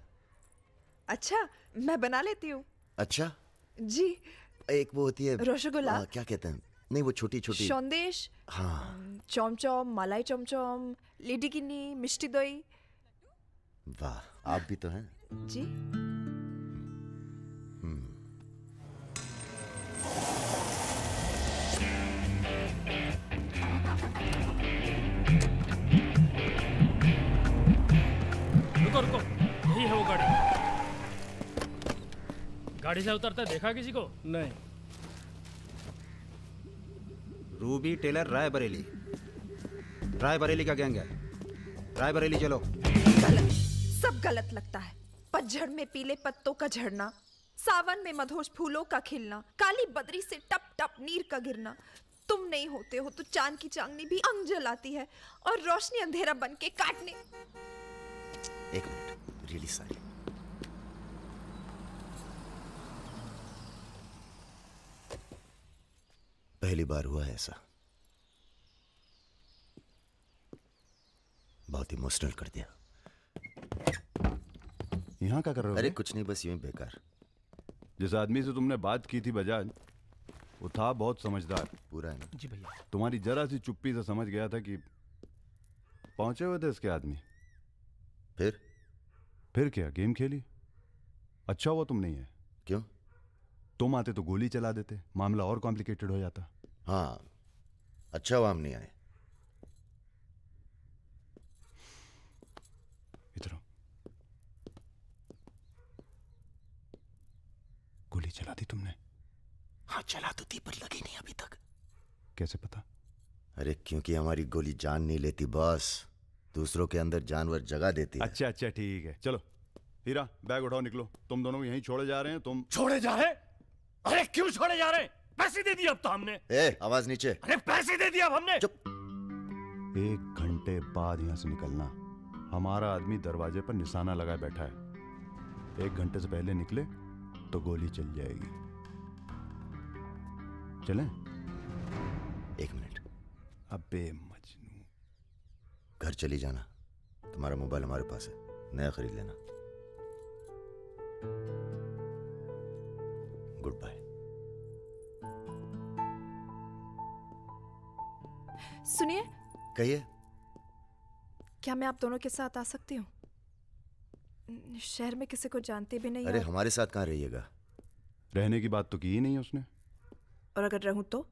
अच्छा, मैं बना लेती हूँ। अच्छा जी। एक वो होती है रसगुल्ला। क्या कहते हैं? नहीं वो छोटी छोटी। सौंदेश। हाँ। चमचम, मलाई चमचम, लेडी किन्नी, मिष्टी दही। वाह, आप भी तो हैं। जी। रुको रुको, यही है वो गाड़ी। गाड़ी से उतरता देखा किसी को? नहीं। Ruby Taylor Raebareli. रायबरेली का गैंग है। रायबरेली चलो। गलत, सब गलत लगता है। पतझड़ में पीले पत्तों का झड़ना, सावन में मधोश फूलों का खिलना, काली बदरी से टप टप नीर का गिरना। तुम नहीं होते हो तो चांद की चांदनी भी अंग जलाती है और रोशनी अंधेरा बन के काटने। एक मिनट, रियली सॉरी। पहली बार हुआ है ऐसा। बहुत इमोशनल कर दिया। यहाँ क्या कर रहे हो? अरे कुछ नहीं, बस यूं ही बेकार। जिस आदमी से तुमने बात की थी बजाज, वो था बहुत समझदार। पूरा है ना? जी भैया। तुम्हारी जरा सी चुप्पी से समझ गया था कि पहुंचे हुए थे इसके आदमी। फिर क्या गेम खेली? अच्छा हुआ तुम नहीं है। क्यों? तुम आते तो गोली चला देते, मामला और कॉम्प्लिकेटेड हो जाता। हाँ, अच्छा हुआ हम नहीं आए। इधर आओ। गोली चला दी तुमने? हाँ चला तो थी, पर लगी नहीं अभी तक। कैसे पता? अरे क्योंकि हमारी गोली जान नहीं लेती बॉस, दूसरों के अंदर जानवर जगा देती है। अच्छा अच्छा ठीक है, चलो हीरा बैग उठाओ, निकलो। तुम दोनों यहीं छोड़े जा रहे हैं। तुम छोड़े जा रहे? अरे क्यों छोड़े जा रहे? पैसे दे दिए अब तो हमने। आवाज नीचे। अरे पैसे दे दिए अब हमने। चुप। 1 घंटे बाद यहां से निकलना। हमारा आदमी दरवाजे पर निशाना लगाए बैठा है। 1 घंटे से पहले निकले तो गोली चल जाएगी। चलें? 1 मिनट। अबे मजनू, घर चली जाना। तुम्हारा मोबाइल हमारे पास है, नया खरीद लेना। Good bye. सुनिए, कहिए। क्या मैं आप दोनों के साथ आ सकती हूँ? शहर में किसी को जानती भी नहीं। अरे हमारे साथ कहाँ रहिएगा? रहने की बात तो की ही नहीं उसने। और अगर रहूं तो?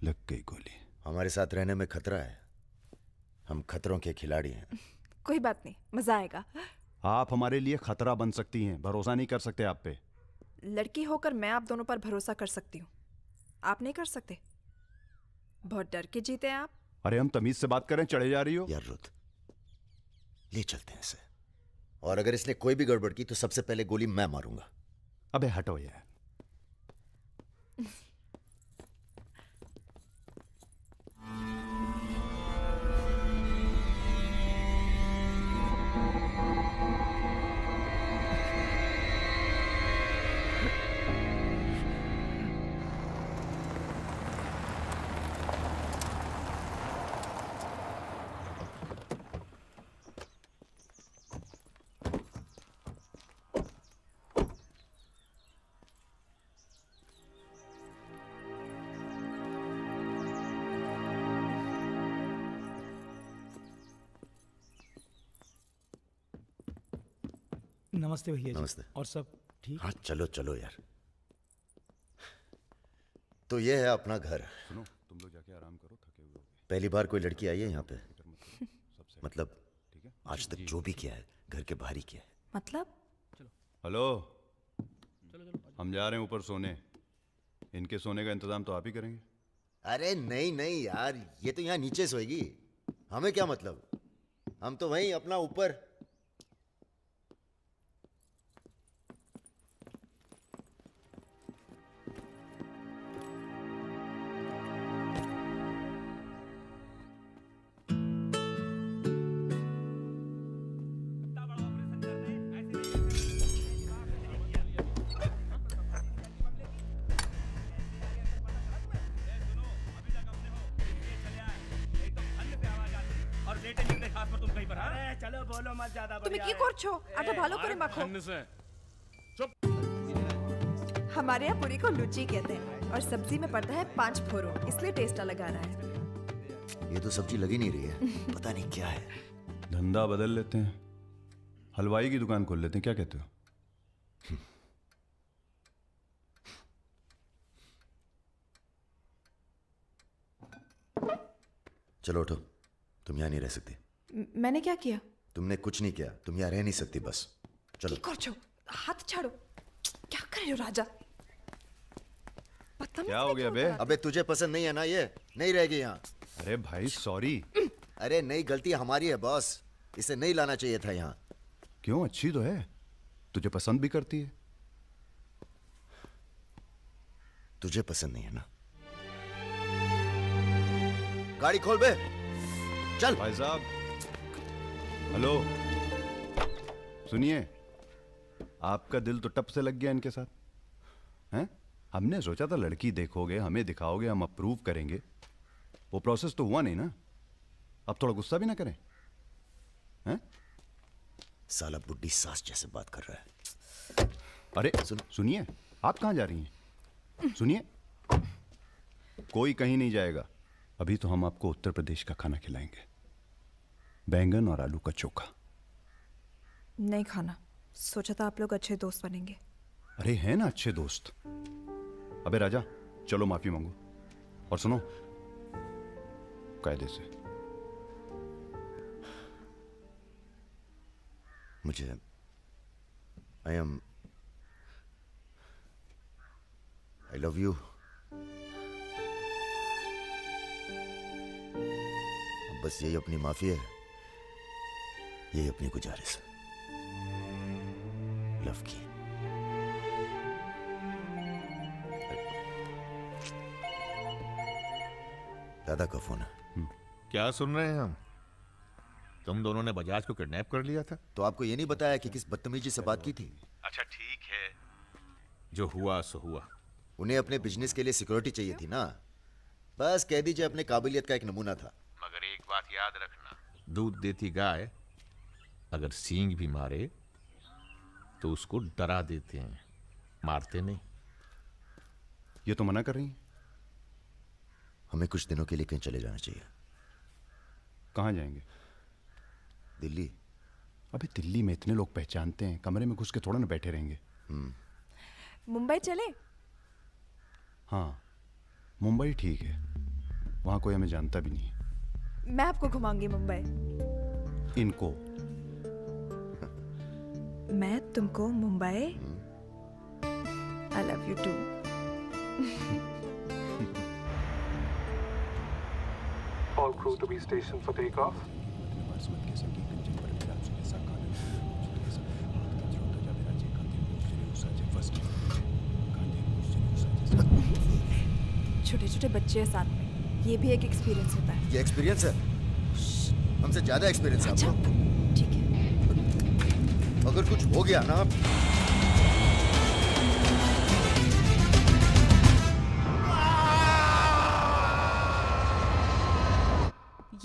लग गई गोली। हमारे साथ रहने में खतरा है। हम खतरों के खिलाड़ी हैं। कोई बात नहीं, मजा आएगा। आप हमारे लिए खतरा बन सकती हैं, भरोसा नहीं कर सकते आप पे। लड़की होकर मैं आप दोनों पर भरोसा कर सकती हूँ, आप नहीं कर सकते। बहुत डर के जीते हैं आप। अरे हम तमीज से बात करें, चढ़े जा रही हो। यार रुत, ले चलते हैं इसे। और अगर इसने कोई भी गड़बड़ की तो सबसे पहले गोली मैं मारूंगा। अबे हटो यार। नमस्ते भैया जी। नमस्ते। और सब ठीक? हाँ चलो चलो यार। तो ये है अपना घर। सुनो, तुम लोग जाके आराम करो, थके हुए हो। पहली बार कोई लड़की आई है यहाँ पे? मतलब आज तक जो भी किया है घर के बाहर ही किया है। मतलब? हेलो, हम जा रहे हैं ऊपर सोने। इनके सोने का इंतजाम तो आप ही करेंगे। अरे नहीं नहीं यार, ये तो यहाँ नीचे सोएगी, हमें क्या मतलब। हम तो वहीं अपना ऊपर। তুমি কি করছো? আটা ভালো করে মাখো। हमारे यहाँ पूरी को लुच्ची कहते हैं और सब्जी में पड़ता है 5 फोरो, इसलिए टेस्ट अलग आ रहा है। ये तो सब्जी लगी नहीं रही है, पता नहीं क्या है। धंधा बदल लेते हैं, हलवाई की दुकान खोल लेते हैं, क्या कहते हो? चलो उठो, तुम यहाँ नहीं रह सकती। मैंने क्या किया? तुमने कुछ नहीं किया, तुम यहाँ रह नहीं सकती, बस चलो। কি করছো? हाथ छाड़ो। क्या कर रहे हो राजा? क्या हो गया बे? अबे तुझे पसंद नहीं है ना, ये नहीं रहेगी यहाँ। अरे भाई सॉरी। अरे नहीं, गलती हमारी है बॉस, इसे नहीं लाना चाहिए था यहाँ। क्यों, अच्छी तो है, तुझे पसंद भी करती है। तुझे पसंद नहीं है ना? गाड़ी खोल बे, चल। भाई साहब, हेलो, सुनिए, आपका दिल तो टप से लग गया इनके साथ, हैं? हमने सोचा था लड़की देखोगे, हमें दिखाओगे, हम अप्रूव करेंगे। वो प्रोसेस तो हुआ नहीं ना। अब थोड़ा गुस्सा भी ना करें, हैं? साला बुड्ढी सास जैसे बात कर रहा है। अरे सुनिए, आप कहाँ जा रही हैं? सुनिए, कोई कहीं नहीं जाएगा। अभी तो हम आपको उत्तर प्रदेश का खाना खिलाएंगे, बैंगन और आलू का चोखा। नहीं खाना, सोचा था आप लोग अच्छे दोस्त बनेंगे। अरे हैं ना अच्छे दोस्त। अबे राजा, चलो माफी मांगो। और सुनो, कायदे से। मुझे आई लव यू। बस यही अपनी माफी है, यही अपनी गुजारिश लव की। दादा का फोन है। क्या सुन रहे हैं हम? तुम दोनों ने बजाज को किडनैप कर लिया था? तो आपको ये नहीं बताया कि किस बदतमीजी से बात की थी? अच्छा ठीक है, जो हुआ सो हुआ। उन्हें अपने बिजनेस के लिए सिक्योरिटी चाहिए थी ना, बस कह दीजिए अपने काबिलियत का एक नमूना था। मगर एक बात याद रखना, दूध देती गाय अगर सींग भी मारे तो उसको डरा देते हैं, मारते नहीं। ये तो मना कर रही हैं। हमें कुछ दिनों के लिए कहीं चले जाना चाहिए। कहाँ जाएंगे? दिल्ली। अबे दिल्ली में इतने लोग पहचानते हैं, कमरे में घुस के थोड़ा ना बैठे रहेंगे। मुंबई चले? हाँ, मुंबई ठीक है, वहाँ कोई हमें जानता भी नहीं है। मैं आपको घुमाऊंगी मुंबई। इनको। मैं तुमको Mumbai. I love you too. All crew to be stationed for takeoff. छोटे छोटे बच्चे हैं साथ में, ये भी एक एक्सपीरियंस होता है। ये एक्सपीरियंस है? हमसे ज्यादा एक्सपीरियंस है अच्छा, आपको। ठीक है। अगर कुछ हो गया ना,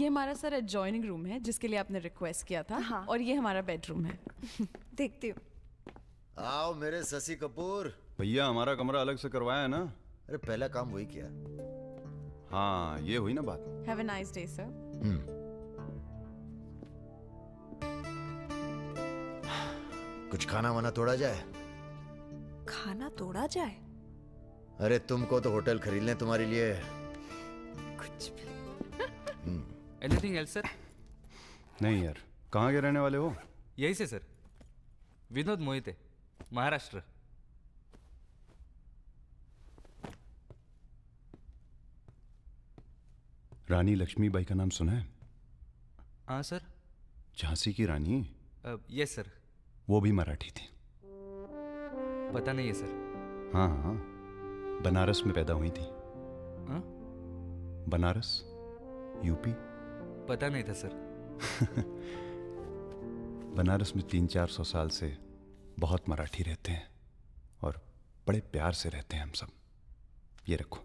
ये हमारा सर एडजॉइनिंग रूम है जिसके लिए आपने रिक्वेस्ट किया था। हाँ। और ये हमारा बेडरूम है। देखती हूँ। आओ मेरे शशि कपूर। भैया हमारा कमरा अलग से करवाया है ना? अरे पहला काम वही किया। हाँ, ये हुई ना बात। Have a nice day sir. कुछ खाना वाना तोड़ा जाए? खाना तोड़ा जाए? अरे तुमको तो होटल खरीद लें तुम्हारे लिए। कुछ भी। Anything else sir? नहीं यार, कहाँ के रहने वाले हो? यही से सर, विनोद मोहिते, महाराष्ट्र। रानी लक्ष्मीबाई का नाम सुना है? हाँ सर। झांसी की रानी? Yes sir. वो भी मराठी थी। पता नहीं है सर। हाँ हाँ, बनारस में पैदा हुई थी। हाँ? बनारस, यूपी। पता नहीं था सर। बनारस में 300-400 साल से बहुत मराठी रहते हैं और बड़े प्यार से रहते हैं हम सब। ये रखो।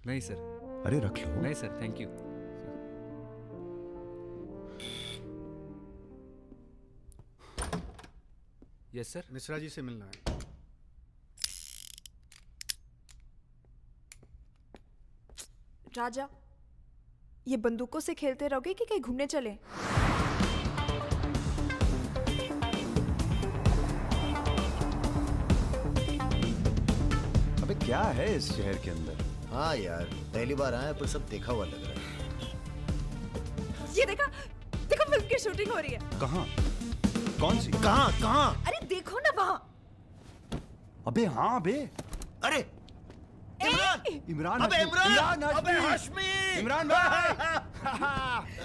नहीं सर। अरे रख लो। नहीं sir, thank you. Yes sir. Mishra ji से मिलना है। राजा, ये बंदूकों से खेलते रहोगे कि कहीं घूमने चले? अबे क्या है इस शहर के अंदर? हाँ यार, पहली बार आया पर सब देखा हुआ लग रहा है। ये देखा, देखो फिल्म की शूटिंग हो रही है। कहाँ? कौन सी? कहाँ कहाँ? अरे देखो ना वहाँ। अबे हाँ बे। अरे इमरान, अबे इमरान, अबे हाशमी, इमरान भाई।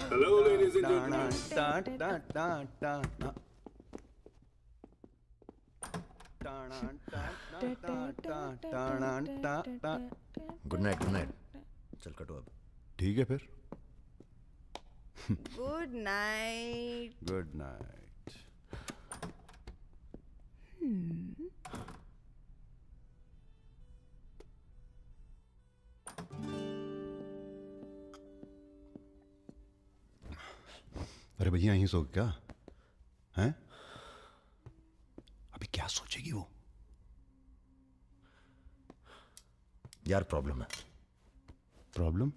Hello, ladies and gentlemen. Good night, good night. चल कटो अब। ठीक है फिर। Good night. Good night. अरे भैया यहीं सो क्या हैं? अभी क्या सोचेगी वो? यार प्रॉब्लम है। प्रॉब्लम?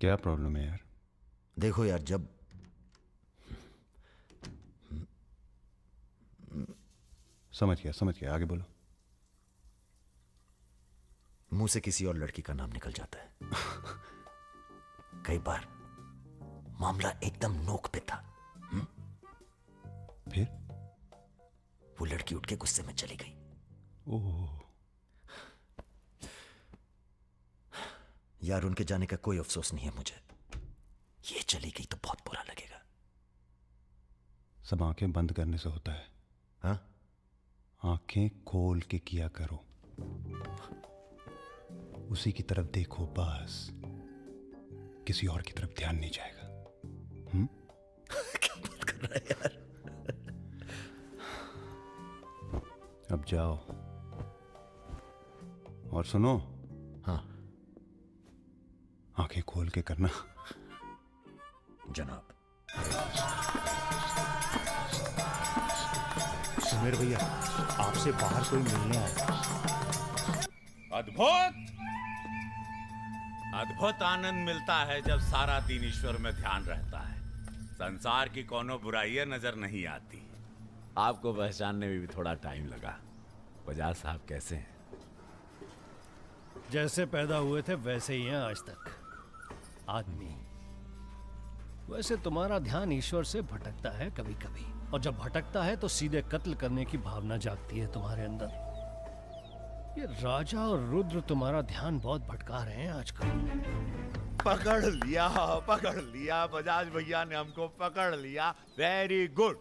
क्या प्रॉब्लम है यार? देखो यार, जब समझ गया, आगे बोलो। मुंह से किसी और लड़की का नाम निकल जाता है। कई बार मामला एकदम नोक पे था। फिर वो लड़की उठ के गुस्से में चली गई। ओह यार, उनके जाने का कोई अफसोस नहीं है मुझे। ये चली गई तो बहुत बुरा लगेगा। सब आंखें बंद करने से होता है। हाँ? आंखें खोल के किया करो, उसी की तरफ देखो बस, किसी और की तरफ ध्यान नहीं जाएगा। क्या बात कर रहा है यार? अब जाओ और सुनो। हाँ, आंखें खोल के करना। जनाब। सुमेर भैया, आपसे बाहर कोई मिलने आया। अद्भुत अद्भुत आनंद मिलता है जब सारा दिन ईश्वर में ध्यान रहता है। संसार की कोनो बुराइयां नजर नहीं आती। आपको पहचानने में भी थोड़ा टाइम लगा। बजाज साहब कैसे हैं? जैसे पैदा हुए थे वैसे ही हैं आज तक। आदमी। वैसे तुम्हारा ध्यान ईश्वर से भटकता है कभी कभी, और जब भटकता है तो सीधे कत्ल करने की भावना जागती है तुम्हारे अंदर। ये राजा और रुद्र तुम्हारा ध्यान बहुत भटका रहे हैं आजकल। पकड़ लिया बजाज भैया ने हमको पकड़ लिया। Very good.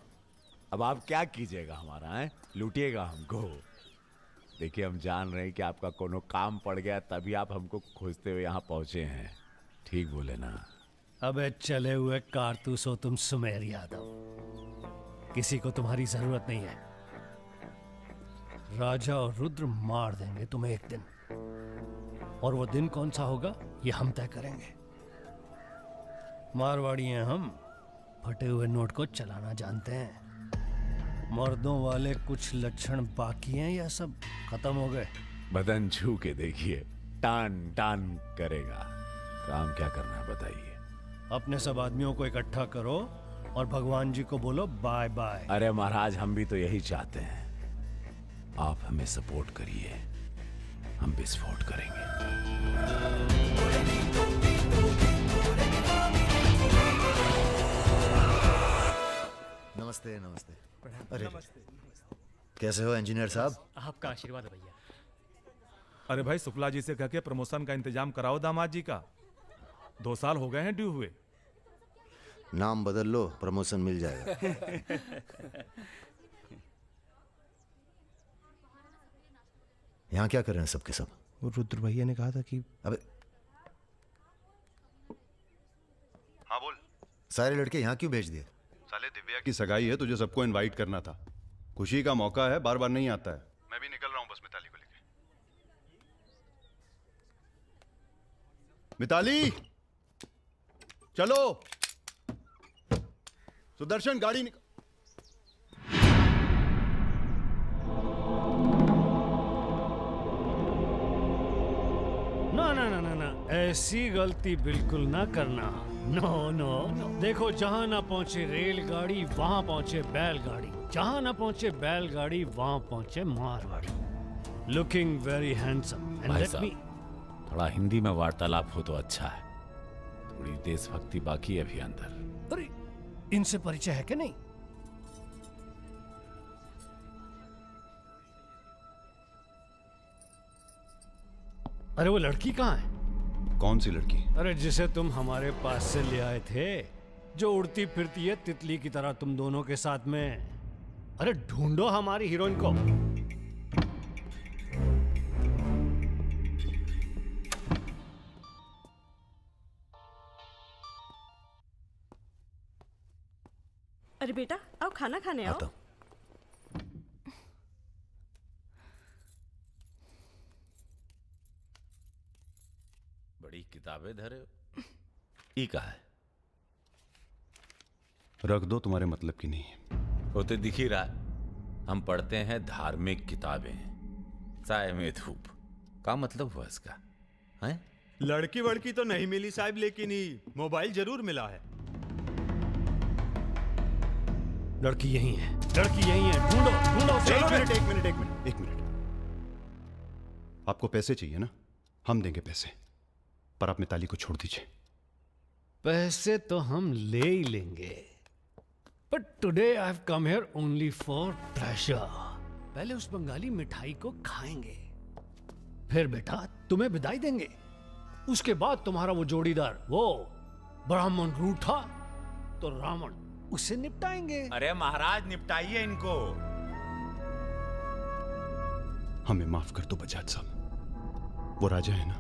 अब आप क्या कीजिएगा हमारा है? लूटिएगा हमको। देखिए हम जान रहे हैं कि आपका कोनो काम पड़ गया तभी आप हमको खोजते हुए यहाँ पहुंचे हैं। ठीक बोले ना? अबे चले हुए कारतूस हो तुम सुमेर यादव। किसी को तुम्हारी जरूरत नहीं है। राजा और रुद्र मार देंगे तुम्हें एक दिन, और वो दिन कौन सा होगा ये हम तय करेंगे। मारवाड़ी हैं हम, फटे हुए नोट को चलाना जानते हैं। मर्दों वाले कुछ लक्षण बाकी हैं या सब खत्म हो गए? बदन छू के देखिए, टान टान करेगा। काम क्या करना है बताइए? अपने सब आदमियों को इकट्ठा करो और भगवान जी को बोलो बाय बाय। अरे महाराज हम भी तो यही चाहते हैं। आप हमें सपोर्ट करिए, हम विस्फोट करेंगे। नमस्ते नमस्ते। अरे कैसे हो इंजीनियर साहब? आपका आशीर्वाद है भैया। अरे भाई शुक्ला जी से कह के प्रमोशन का इंतजाम कराओ दामाद जी का। 2 साल हो गए हैं ड्यू हुए। नाम बदल लो, प्रमोशन मिल जाएगा। यहाँ क्या कर रहे हैं सबके सब? वो रुद्र भैया ने कहा था कि अबे हाँ बोल। सारे लड़के यहाँ क्यों भेज दिए? साले दिव्या की सगाई है, तुझे सबको इनवाइट करना था। खुशी का मौका है, बार बार नहीं आता है। मैं भी निकल रहा हूँ बस मिताली को लेके। मिताली चलो। सुदर्शन गाड़ी निकल। ना ना ना ना ना, ऐसी गलती बिल्कुल ना करना। No no no. देखो जहां ना पहुंचे रेलगाड़ी वहां पहुंचे बैलगाड़ी, जहां ना पहुंचे बैलगाड़ी वहां पहुंचे Marwari. Looking very handsome and भाई लेट साहब, मी। थोड़ा हिंदी में वार्तालाप हो तो अच्छा है। थोड़ी देशभक्ति बाकी है अभी अंदर। अरे इनसे परिचय है कि नहीं? अरे वो लड़की कहाँ है? कौन सी लड़की? अरे जिसे तुम हमारे पास से ले आए थे, जो उड़ती फिरती है तितली की तरह तुम दोनों के साथ में। अरे ढूंढो हमारी हीरोइन को। अरे बेटा आओ खाना खाने आओ। बड़ी किताबें धरे हो। ई का है? रख दो, तुम्हारे मतलब की नहीं है। वो तो दिख ही रहा है। हम पढ़ते हैं धार्मिक किताबें, चाय में धूप। का मतलब हुआ इसका? हैं? लड़की वड़की तो नहीं मिली साहब, लेकिन ही मोबाइल जरूर मिला है। लड़की यही है, लड़की यही है। ढूंढो ढूंढो। एक मिनट। आपको पैसे चाहिए ना? हम देंगे पैसे, पर आप मिताली को छोड़ दीजिए। पैसे तो हम ले ही लेंगे, but today I have come here only for pleasure. पहले उस बंगाली मिठाई को खाएंगे, फिर बेटा तुम्हें विदाई देंगे। उसके बाद तुम्हारा वो जोड़ीदार, वो ब्राह्मण रूठा तो रावण, उसे निपटाएंगे। अरे महाराज निपटाइए इनको। हमें माफ कर दो बजाज साहब, वो राजा है ना,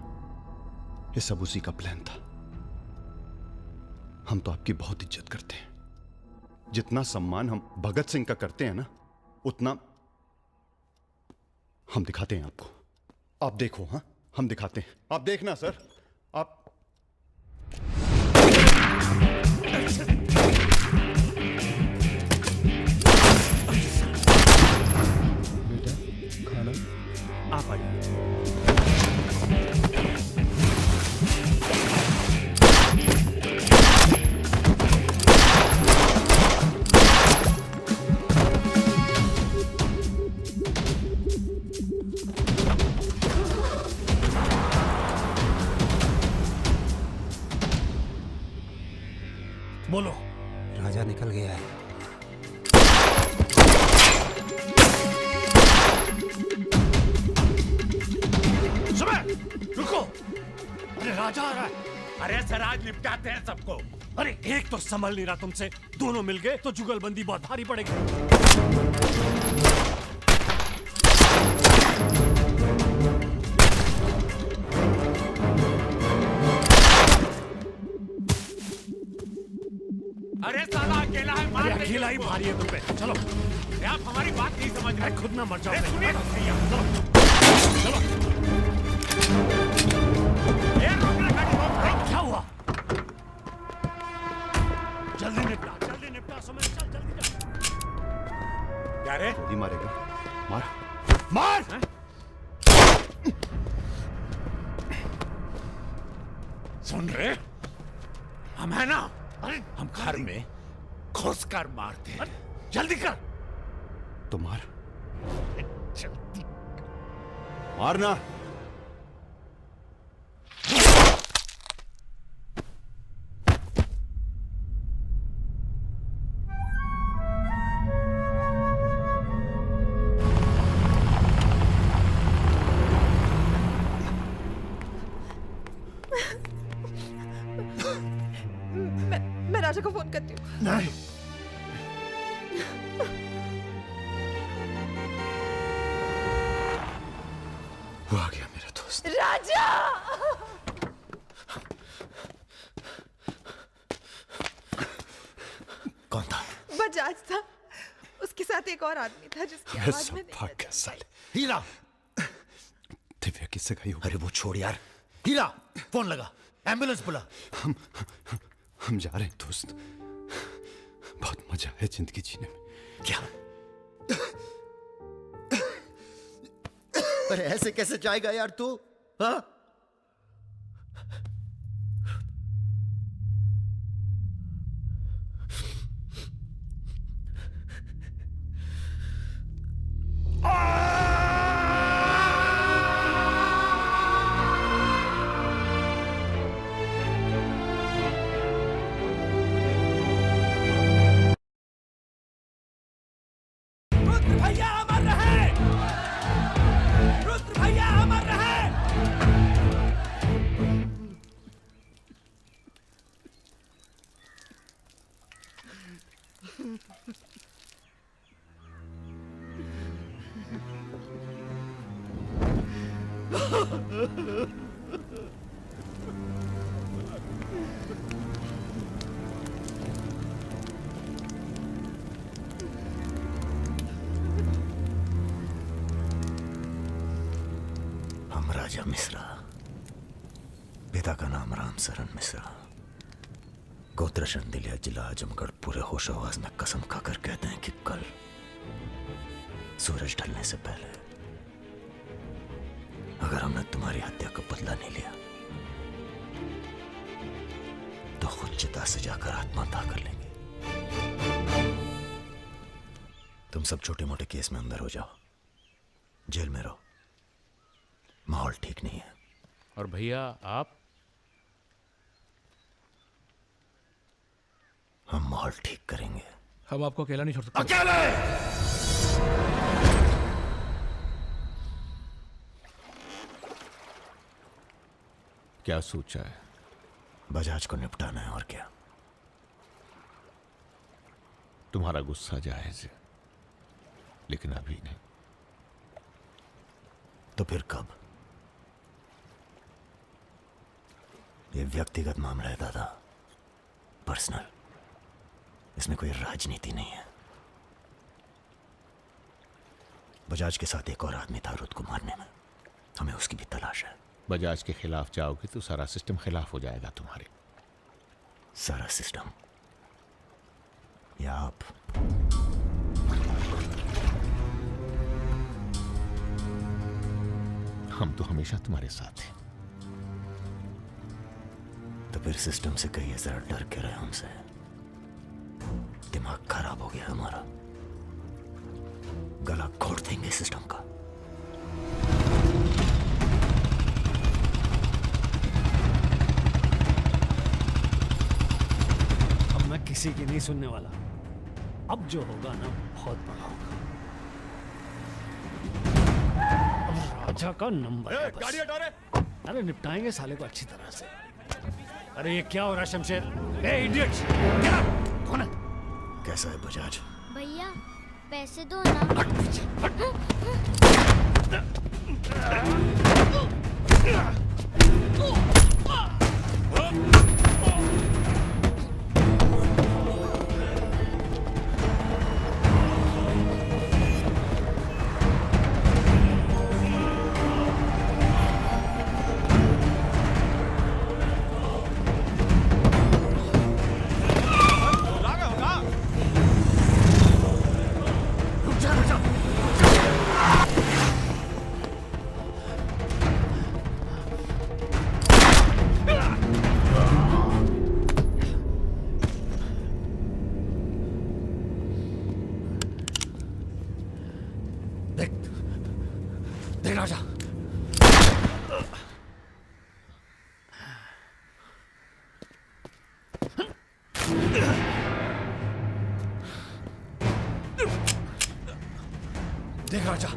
ये सब उसी का प्लान था। हम तो आपकी बहुत इज्जत करते हैं। जितना सम्मान हम भगत सिंह का करते हैं ना, उतना हम दिखाते हैं आपको। आप देखो, हाँ हम दिखाते हैं, आप देखना सर। आप बोलो। राजा निकल गया है। सुबह रुको, अरे राजा आ रहा है। अरे सर आज निपटाते हैं सबको। अरे एक तो संभल नहीं रहा तुमसे, दोनों मिल गए तो जुगलबंदी बहुत भारी पड़ेगी। अरे साला अकेला है, मार अरे अकेला ही भारी है तुम पे। चलो अरे आप हमारी बात नहीं समझ रहे। खुद ना मर जाओ। अरे सुनिए तो सही आप। चलो क्या हुआ? जल्दी निपटा समय, चल जल्दी जा। क्या रे? गोली मारेगा? मार मार। सुन रहे, हम है ना, हम घर में घुस कर मारते हैं। जल्दी कर। तो मार, जल्दी मारना। मैं राजा को फोन करती हूँ। नहीं, वो आ गया मेरा दोस्त। राजा! कौन था? बजाज था, उसके साथ एक और आदमी था जिसकी आवाज में नहीं भाग साले। हीरा, दिव्या किससे गई हो? अरे वो छोड़ यार। हीरा, फोन लगा, एम्बुलेंस बुला। हम जा रहे हैं दोस्त, बहुत मजा है जिंदगी जीने में। क्या? अरे ऐसे कैसे जाएगा यार तू? हाँ? भैया अमर रहे, रुद्र भैया अमर रहे। हम राजा मिश्रा, पिता का नाम राम सरन मिश्रा, गोत्र शंदिलिया, जिला आजमगढ़, पूरे होश आवाज में कसम खाकर कहते हैं कि कल सूरज ढलने से पहले अगर हमने तुम्हारी हत्या का बदला नहीं लिया तो खुद चिता से जाकर आत्महत्या कर लेंगे। तुम सब छोटे मोटे केस में अंदर हो जाओ, जेल में रहो, माहौल ठीक नहीं है। और भैया आप? हम माहौल ठीक करेंगे। हम आपको अकेला नहीं छोड़ सकते। अकेले! क्या सोचा है? बजाज को निपटाना है और क्या। तुम्हारा गुस्सा जायज है, लेकिन अभी नहीं। तो फिर कब? ये व्यक्तिगत मामला है दादा, पर्सनल। इसमें कोई राजनीति नहीं है। बजाज के साथ एक और आदमी था रुद्र को मारने में, हमें उसकी भी तलाश है। बजाज के खिलाफ जाओगे तो सारा सिस्टम खिलाफ हो जाएगा तुम्हारे। सारा सिस्टम या आप? हम तो हमेशा तुम्हारे साथ हैं। तो फिर सिस्टम से कहिए जरा डर के रहे हमसे। दिमाग खराब हो गया हमारा, गला घोट देंगे सिस्टम का। किसी की नहीं सुनने वाला। अब जो होगा ना बहुत बड़ा होगा। अब राजा का नंबर है बस। गाड़ी हटा रे। अरे निपटाएंगे साले को अच्छी तरह से। अरे ये क्या हो रहा है शमशेर? ए इडियट! क्या? कौन है? कैसा है बजाज? भैया पैसे दो ना। देख राजा, देख राजा,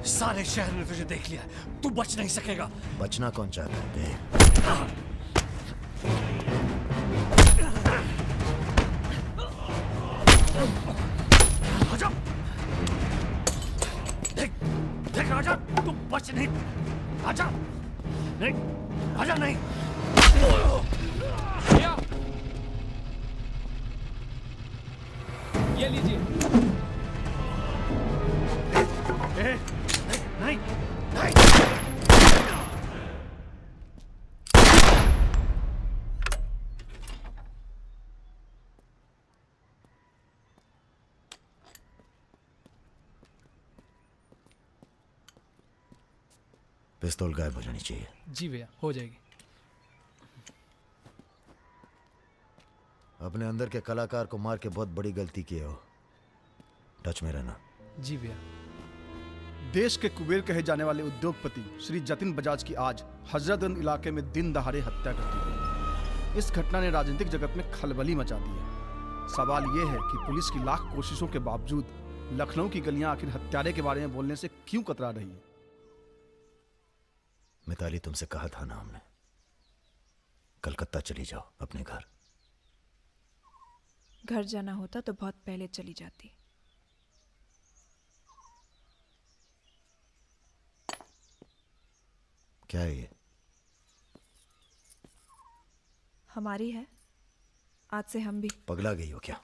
सारे शहर ने तुझे देख लिया है। तू बच नहीं सकेगा। बचना कौन चाहता है? देख आजा। देख देख राजा, तू बच नहीं। आजा नहीं, आजा नहीं। ये लीजिए। नहीं नहीं। पिस्तौल गायब हो जानी चाहिए। जी भैया, हो जाएगी। अपने अंदर के कलाकार को मार के बहुत बड़ी गलती की हो। टच में रहना। जी भैया। देश के कुबेर कहे जाने वाले उद्योगपति श्री जतिन बजाज की आज हजरतगंज इलाके में दिन दहाड़े हत्या कर दी गई। इस घटना ने राजनीतिक जगत में खलबली मचा दी है। सवाल यह है कि पुलिस की लाख कोशिशों के बावजूद लखनऊ की गलियां आखिर हत्यारे के बारे में बोलने से क्यों कतरा रही है? मिताली, तुमसे कहा था ना हमने, कलकत्ता चली जाओ अपने घर। घर जाना होता तो बहुत पहले चली जाती। क्या है ये? हमारी है, आज से हम भी। पगला गई हो क्या?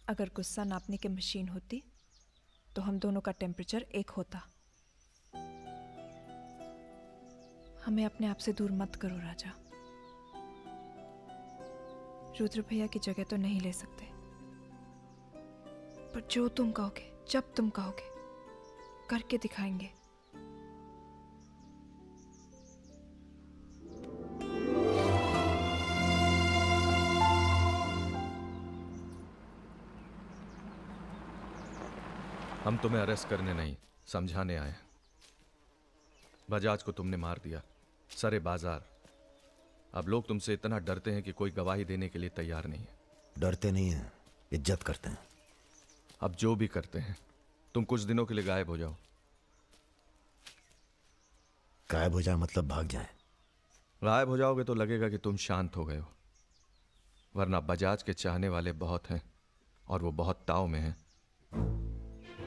अगर गुस्सा नापने की मशीन होती तो हम दोनों का टेम्परेचर एक होता। हमें अपने आप से दूर मत करो राजा। रुद्र भैया की जगह तो नहीं ले सकते, पर जो तुम कहोगे, जब तुम कहोगे, करके दिखाएंगे। हम तुम्हें अरेस्ट करने नहीं, समझाने आए हैं। बजाज को तुमने मार दिया, सरे बाजार। अब लोग तुमसे इतना डरते हैं कि कोई गवाही देने के लिए तैयार नहीं है। डरते नहीं हैं, इज्जत करते हैं। अब जो भी करते हैं, तुम कुछ दिनों के लिए गायब हो जाओ। गायब हो जाए मतलब भाग जाए? गायब हो जाओगे तो लगेगा कि तुम शांत हो गए हो, वरना बजाज के चाहने वाले बहुत हैं और वो बहुत ताव में हैं।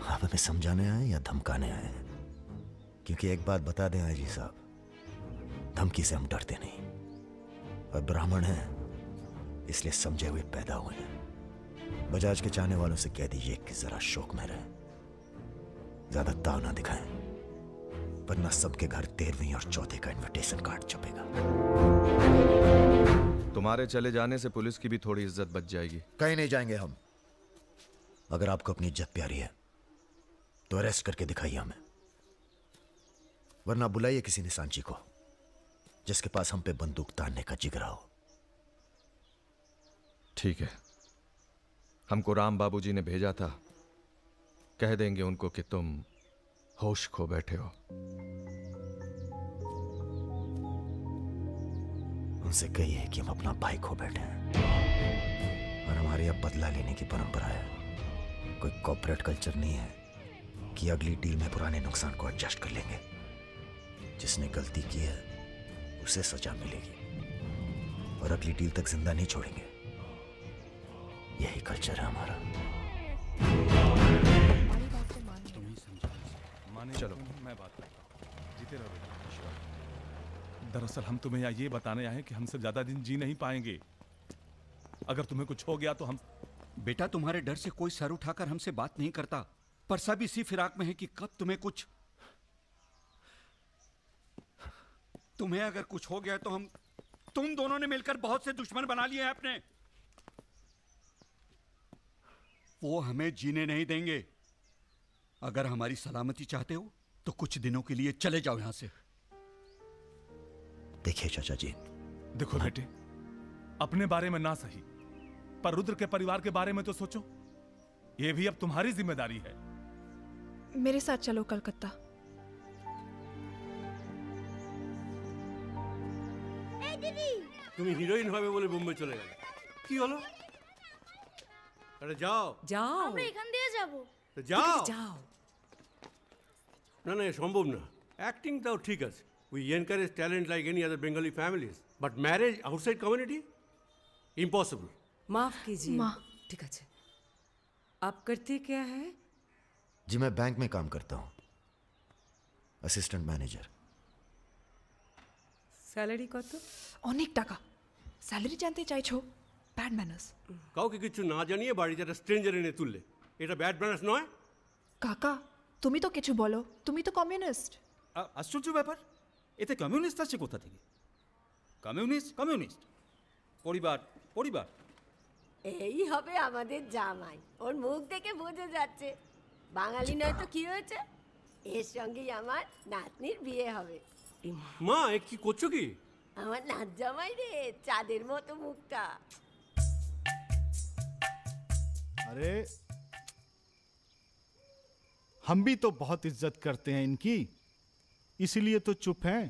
आप हमें समझाने आए या धमकाने आए हैं? क्योंकि एक बात बता दें आजी साहब, धमकी से हम डरते नहीं। और ब्राह्मण हैं इसलिए समझे हुए पैदा हुए हैं। बजाज के चाहने वालों से कह दीजिए कि जरा शौक में रहें, ज्यादा ताव ना दिखाएं, वरना सबके घर 13वीं और 4थे का इनविटेशन कार्ड छपेगा। तुम्हारे चले जाने से पुलिस की भी थोड़ी इज्जत बच जाएगी। कहीं नहीं जाएंगे हम। अगर आपको अपनी इज्जत प्यारी है तो अरेस्ट करके दिखाइए हमें, वरना बुलाइए किसी निशानची को जिसके पास हम पे बंदूक तानने का जिगरा हो। ठीक है, हमको राम बाबूजी ने भेजा था, कह देंगे उनको कि तुम होश खो बैठे हो। उनसे कहिए कि हम अपना भाई खो बैठे हैं और हमारे अब बदला लेने की परंपरा है। कोई कॉर्पोरेट कल्चर नहीं है कि अगली डील में पुराने नुकसान को एडजस्ट कर लेंगे। जिसने गलती की है उसे सजा मिलेगी और अगली डील तक जिंदा नहीं छोड़ेंगे। यही कल्चर है हमारा। चलो मैं बात करता हूँ। जीते रहो बेटा। दरअसल हम तुम्हें यहाँ ये बताने आए हैं कि हमसे ज्यादा दिन जी नहीं पाएंगे। अगर तुम्हें कुछ हो गया तो हम। बेटा तुम्हारे डर से कोई सर उठाकर हमसे बात नहीं करता, पर सब इसी फिराक में है कि कब तुम्हें कुछ। तुम्हें अगर कुछ हो गया तो तुम दोनों ने मिलकर बहुत से दुश्मन बना लिए हैं अपने। वो हमें जीने नहीं देंगे। अगर हमारी सलामती चाहते हो तो कुछ दिनों के लिए चले जाओ यहां से। देखिए चाचा जी, देखो बेटे, अपने बारे में ना सही पर रुद्र के परिवार के बारे में तो सोचो। ये भी अब तुम्हारी जिम्मेदारी है। मेरे साथ चलो कलकत्ता। তুমি হিরোইন হবে বলে বোম্বে চলে গেলে, কি হলো? আরে যাও যাও, আমরা এখান দিয়ে যাব। তো যাও যাও। না না, সম্ভব না। অ্যাক্টিংটাও ঠিক আছে, we encourage talent like any other Bengali families, but marriage outside community impossible. माफ कीजिए। ठीक है, आप करते क्या है? जी मैं बैंक में काम करता हूँ, असिस्टेंट मैनेजर। স্যালারি কত? অনেক টাকা। স্যালারি জানতে চাইছো? Bad manners. কাউকে কিছু না জানিয়ে বাড়িতে একটা স্ট্রেঞ্জার এনে তুললে, এটা ব্যাড ম্যানার্স নয়? কাকা তুমি তো কিছু বলো, তুমি তো কমিউনিস্ট। আশ্চর্য ব্যাপার, এতে কমিউনিস্ট আছে কোথা থেকে? কমিউনিস্ট কমিউনিস্ট, পরিবার পরিবার। এই হবে আমাদের জামাই, ওর মুখ দেখে বোঝা যাচ্ছে বাঙালি নয় তো কি হয়েছে। এর সঙ্গেই আমার নাতনির বিয়ে হবে। মা এ কি করছো কি? আমার নাত জামাই রে, চাঁদের মতো মুখটা। अरे हम भी तो बहुत इज्जत करते हैं इनकी, इसीलिए तो चुप हैं।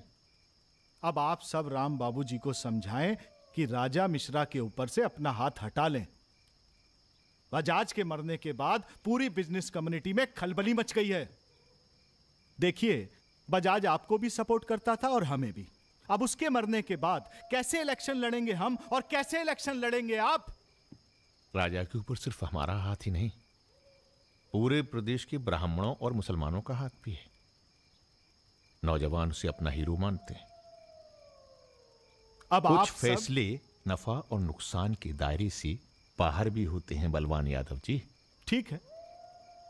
अब आप सब राम बाबू जी को समझाएं कि राजा मिश्रा के ऊपर से अपना हाथ हटा लें। बजाज के मरने के बाद पूरी बिजनेस कम्युनिटी में खलबली मच गई है। देखिए, बजाज आपको भी सपोर्ट करता था और हमें भी। अब उसके मरने के बाद कैसे इलेक्शन लड़ेंगे हम और कैसे इलेक्शन लड़ेंगे आप? राजा के ऊपर सिर्फ हमारा हाथ ही नहीं, पूरे प्रदेश के ब्राह्मणों और मुसलमानों का हाथ भी है। नौजवान उसे अपना हीरो मानते हैं। अब कुछ आप फैसले नफा और नुकसान के दायरे से बाहर भी होते हैं बलवान यादव जी। ठीक है,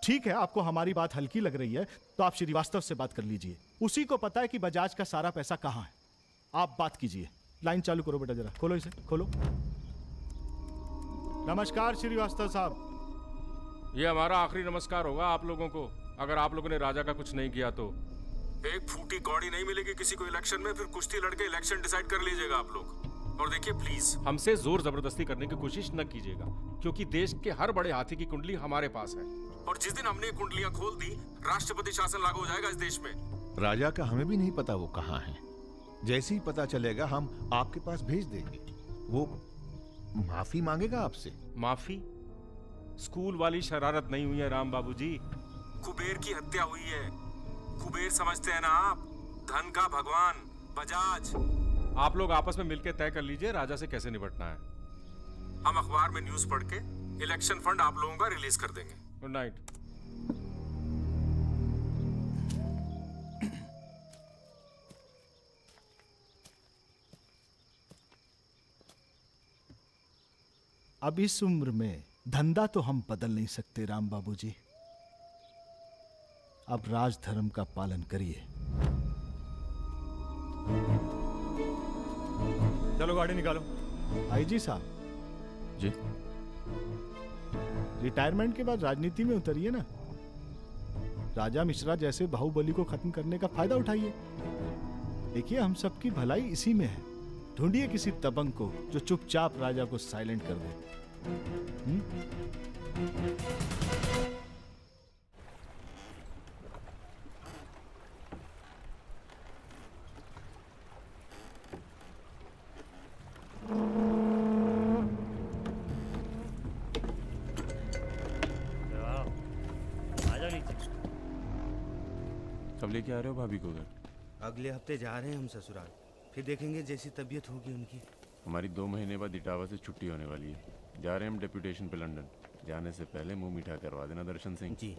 ठीक है, आपको हमारी बात हल्की लग रही है तो आप श्रीवास्तव से बात कर लीजिए। उसी को पता है कि बजाज का सारा पैसा कहां है। आप बात कीजिए। लाइन चालू करो बेटा, जरा खोलो इसे, खोलो। नमस्कार श्रीवास्तव साहब। ये हमारा आखिरी नमस्कार होगा आप लोगों को, अगर आप लोगों ने राजा का कुछ नहीं किया तो। एक फूटी कौड़ी नहीं मिलेगी किसी को इलेक्शन में, फिर कुश्ती लड़के इलेक्शन डिसाइड कर लीजिएगा आप लोग। और देखिए प्लीज हमसे जोर जबरदस्ती करने की कोशिश न कीजिएगा, क्योंकि देश के हर बड़े हाथी की कुंडली हमारे पास है, और जिस दिन हमने कुंडलियां खोल दी, राष्ट्रपति शासन लागू हो जाएगा इस देश में। राजा का हमें भी नहीं पता वो कहाँ है। जैसे ही पता चलेगा हम आपके पास भेज देंगे। वो माफी मांगेगा आपसे। माफी? स्कूल वाली शरारत नहीं हुई है राम बाबूजी, कुबेर की हत्या हुई है। कुबेर समझते हैं ना आप, धन का भगवान बजाज। आप लोग आपस में मिलकर तय कर लीजिए राजा से कैसे निपटना है। हम अखबार में न्यूज पढ़ के इलेक्शन फंड आप लोगों का रिलीज कर देंगे। Good night. अब इस उम्र में धंधा तो हम बदल नहीं सकते राम बाबूजी। अब राजधर्म का पालन करिए। चलो गाड़ी निकालो। आईजी साहब जी, रिटायरमेंट के बाद राजनीति में उतरिए ना। राजा मिश्रा जैसे बाहुबली को खत्म करने का फायदा उठाइए। देखिए, हम सबकी भलाई इसी में है। ढूंढिए किसी दबंग को जो चुपचाप राजा को साइलेंट कर दे। आ जाओ नीचे। कब लेके आ रहे हो भाभी को घर? अगले हफ्ते जा रहे हैं हम ससुराल, फिर देखेंगे जैसी तबीयत होगी उनकी। हमारी 2 महीने बाद इटावा से छुट्टी होने वाली है। जा रहे हैं हम डेप्यूटेशन पे लंदन। जाने से पहले मुंह मीठा करवा देना दर्शन सिंह जी।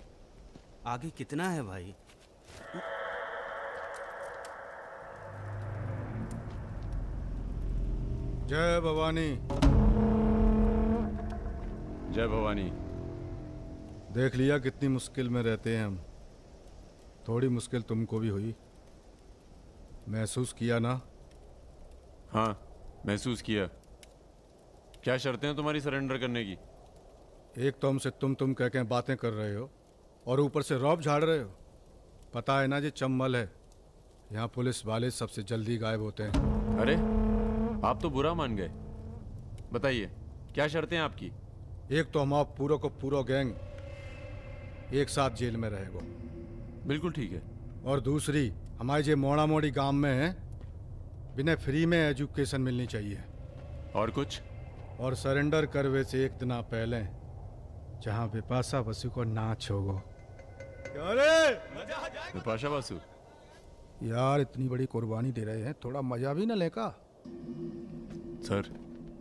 आगे कितना है भाई? जय भवानी। जय भवानी। देख लिया कितनी मुश्किल में रहते हैं हम। थोड़ी मुश्किल तुमको भी हुई, महसूस किया ना? हाँ महसूस किया। क्या शर्तें हैं तुम्हारी सरेंडर करने की? एक तो हमसे तुम कह के बातें कर रहे हो और ऊपर से रौब झाड़ रहे हो। पता है ना ये चम्बल है, यहाँ पुलिस वाले सबसे जल्दी गायब होते हैं। अरे आप तो बुरा मान गए। बताइए क्या शर्तें हैं आपकी? एक तो हम आप पूरा को पूरा गैंग एक साथ जेल में रहेगो। बिल्कुल ठीक है। और दूसरी, हमारे जो मोड़ा मोड़ी गांव में है, बिना फ्री में एजुकेशन मिलनी चाहिए। और कुछ? और सरेंडर करवे से एक दिन पहले जहाँ बिपाशा बसु को नाच होगो। बिपाशा बसु यार इतनी बड़ी कुर्बानी दे रहे हैं, थोड़ा मजा भी न लेगा? सर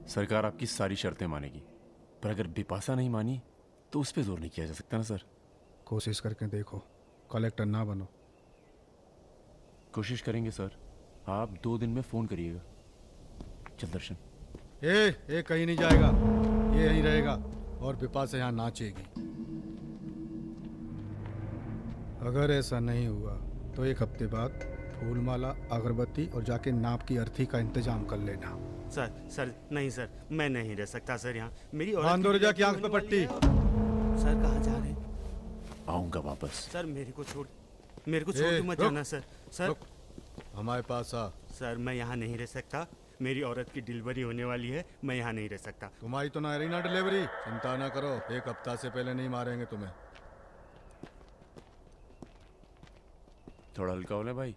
सरकार आपकी सारी शर्तें मानेगी, पर अगर बिपाशा नहीं मानी तो उस पर जोर नहीं किया जा सकता ना सर। कोशिश करके देखो, कलेक्टर ना बनो। कोशिश करेंगे सर। आप 2 दिन में फोन करिएगा। चल दर्शन। ए कहीं नहीं जाएगा, ये यहीं रहेगा और बिपाशा यहाँ नाचेगी। अगर ऐसा नहीं हुआ तो 1 हफ्ते बाद फूलमाला, अगरबत्ती और जाके नाप की अर्थी का इंतजाम कर लेना। सर नहीं सर, मैं नहीं रह सकता सर यहाँ। मेरी रजा की आंख पे पट्टी। सर कहाँ जा रहे हैं? आऊंगा वापस। सर मेरे को छोड़ के मत जाना सर। सर हमारे पास आ। सर मैं यहाँ नहीं रह सकता, मेरी औरत की डिलीवरी होने वाली है, मैं यहाँ नहीं रह सकता। तुम्हारी तो ना रही ना डिलीवरी, चिंता ना करो, 1 हफ्ता से पहले नहीं मारेंगे तुम्हें। थोड़ा हल्का हो ले भाई।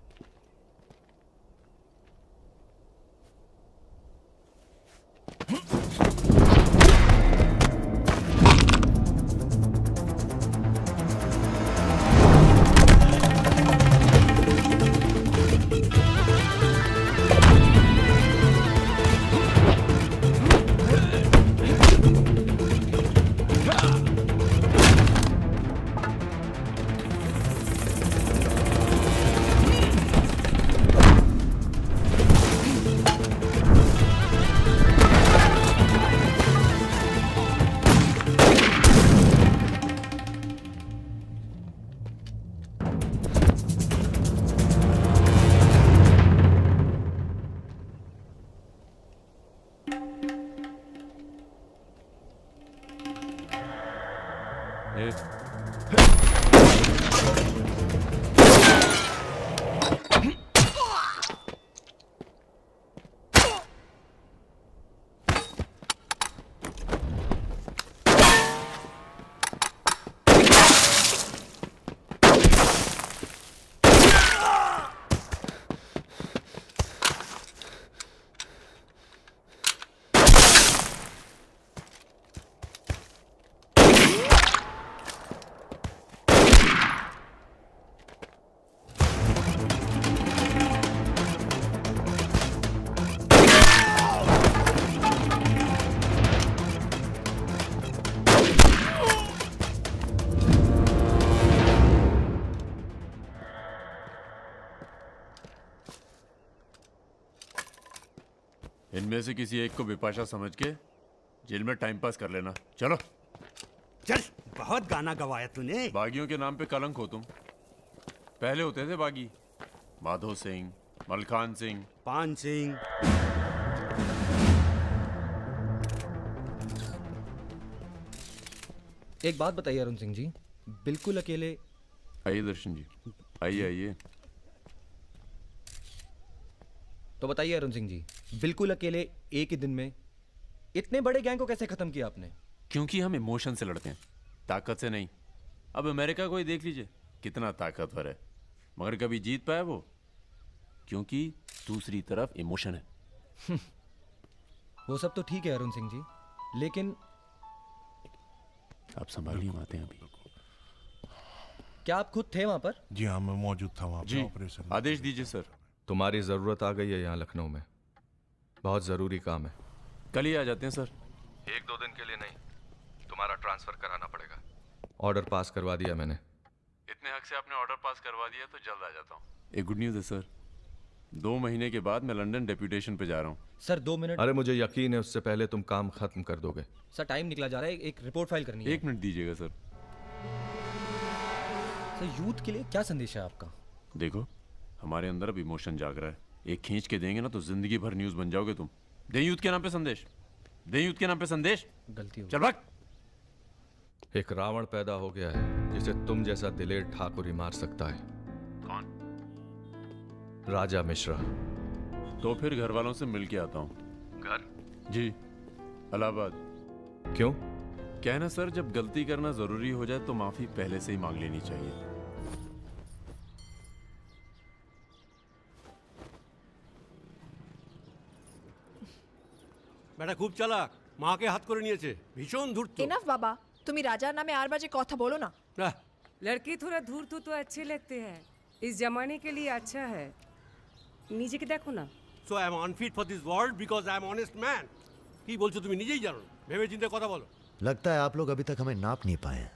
इनमें से किसी एक को बिपाशा समझ के जेल में टाइम पास कर लेना। चलो चल। बहुत गाना गवाया तूने। बागियों के नाम पे कलंक हो तुम। पहले होते थे बागी, माधो सिंह, मलखान सिंह, पान सिंह। एक बात बताइए अरुण सिंह जी, बिल्कुल अकेले। आइए दर्शन जी, आइए आइए। तो बताइए अरुण सिंह जी, बिल्कुल अकेले एक ही दिन में इतने बड़े गैंग को कैसे खत्म किया आपने? क्योंकि हम इमोशन से लड़ते हैं, ताकत से नहीं। अब अमेरिका को ही देख लीजिए, कितना ताकतवर है, मगर कभी जीत पाया वो? क्योंकि दूसरी तरफ इमोशन है। वो सब तो ठीक है अरुण सिंह जी, लेकिन आप संभालिए बातें अभी। क्या आप खुद थे वहां पर? जी हाँ, मैं मौजूद था वहाँ जी, पे ऑपरेशन में। आदेश दीजिए सर। तुम्हारी ज़रूरत आ गई है यहाँ लखनऊ में, बहुत ज़रूरी काम है। कल ही आ जाते हैं सर। 1-2 दिन के लिए नहीं, तुम्हारा ट्रांसफ़र कराना पड़ेगा। ऑर्डर पास करवा दिया मैंने। इतने हक से आपने ऑर्डर पास करवा दिया तो जल्द आ जाता हूँ। एक गुड न्यूज़ है सर, 2 महीने के बाद मैं लंदन डेप्यूटेशन पे जा रहा हूँ। Sir 2 minute. अरे मुझे यकीन है उससे पहले तुम काम खत्म कर दोगे। सर टाइम निकला जा रहा है, एक रिपोर्ट फाइल करनी है। 1 मिनट दीजिएगा सर। सर यूथ के लिए क्या संदेश है आपका? देखो, हमारे अंदर अब इमोशन जाग रहा है, एक खींच के देंगे ना तो जिंदगी भर न्यूज़ बन जाओगे तुम। दे यूथ के नाम पे संदेश, दे यूथ के नाम पे संदेश। गलती हो चल भाग। एक रावण पैदा हो गया है जिसे तुम जैसा दिलेर ठाकुर ही मार सकता है। कौन? राजा मिश्रा। तो फिर घर वालों से मिल के आता हूँ। घर? जी, इलाहाबाद। क्यों? क्या है ना सर, जब गलती करना जरूरी हो जाए तो माफी पहले से ही मांग लेनी चाहिए। বেটা খুব চালাক, মাকে হাত করে নিয়েছে, ভীষণ ধূর্ত। इनफ बाबा, तुम्ही राजा नामे 8 बजे कथा बोलो ना। लड़के थोड़ा धूर्त तो अच्छे लगते हैं, इस जमाने के लिए अच्छा है। नीचे के देखो ना। So I am unfit for this world because I am honest man. কি বলছো তুমি নিজেই জানো না, ভেবে চিন্তে কথা বলো। लगता है आप लोग अभी तक हमें नाप नहीं पाए हैं।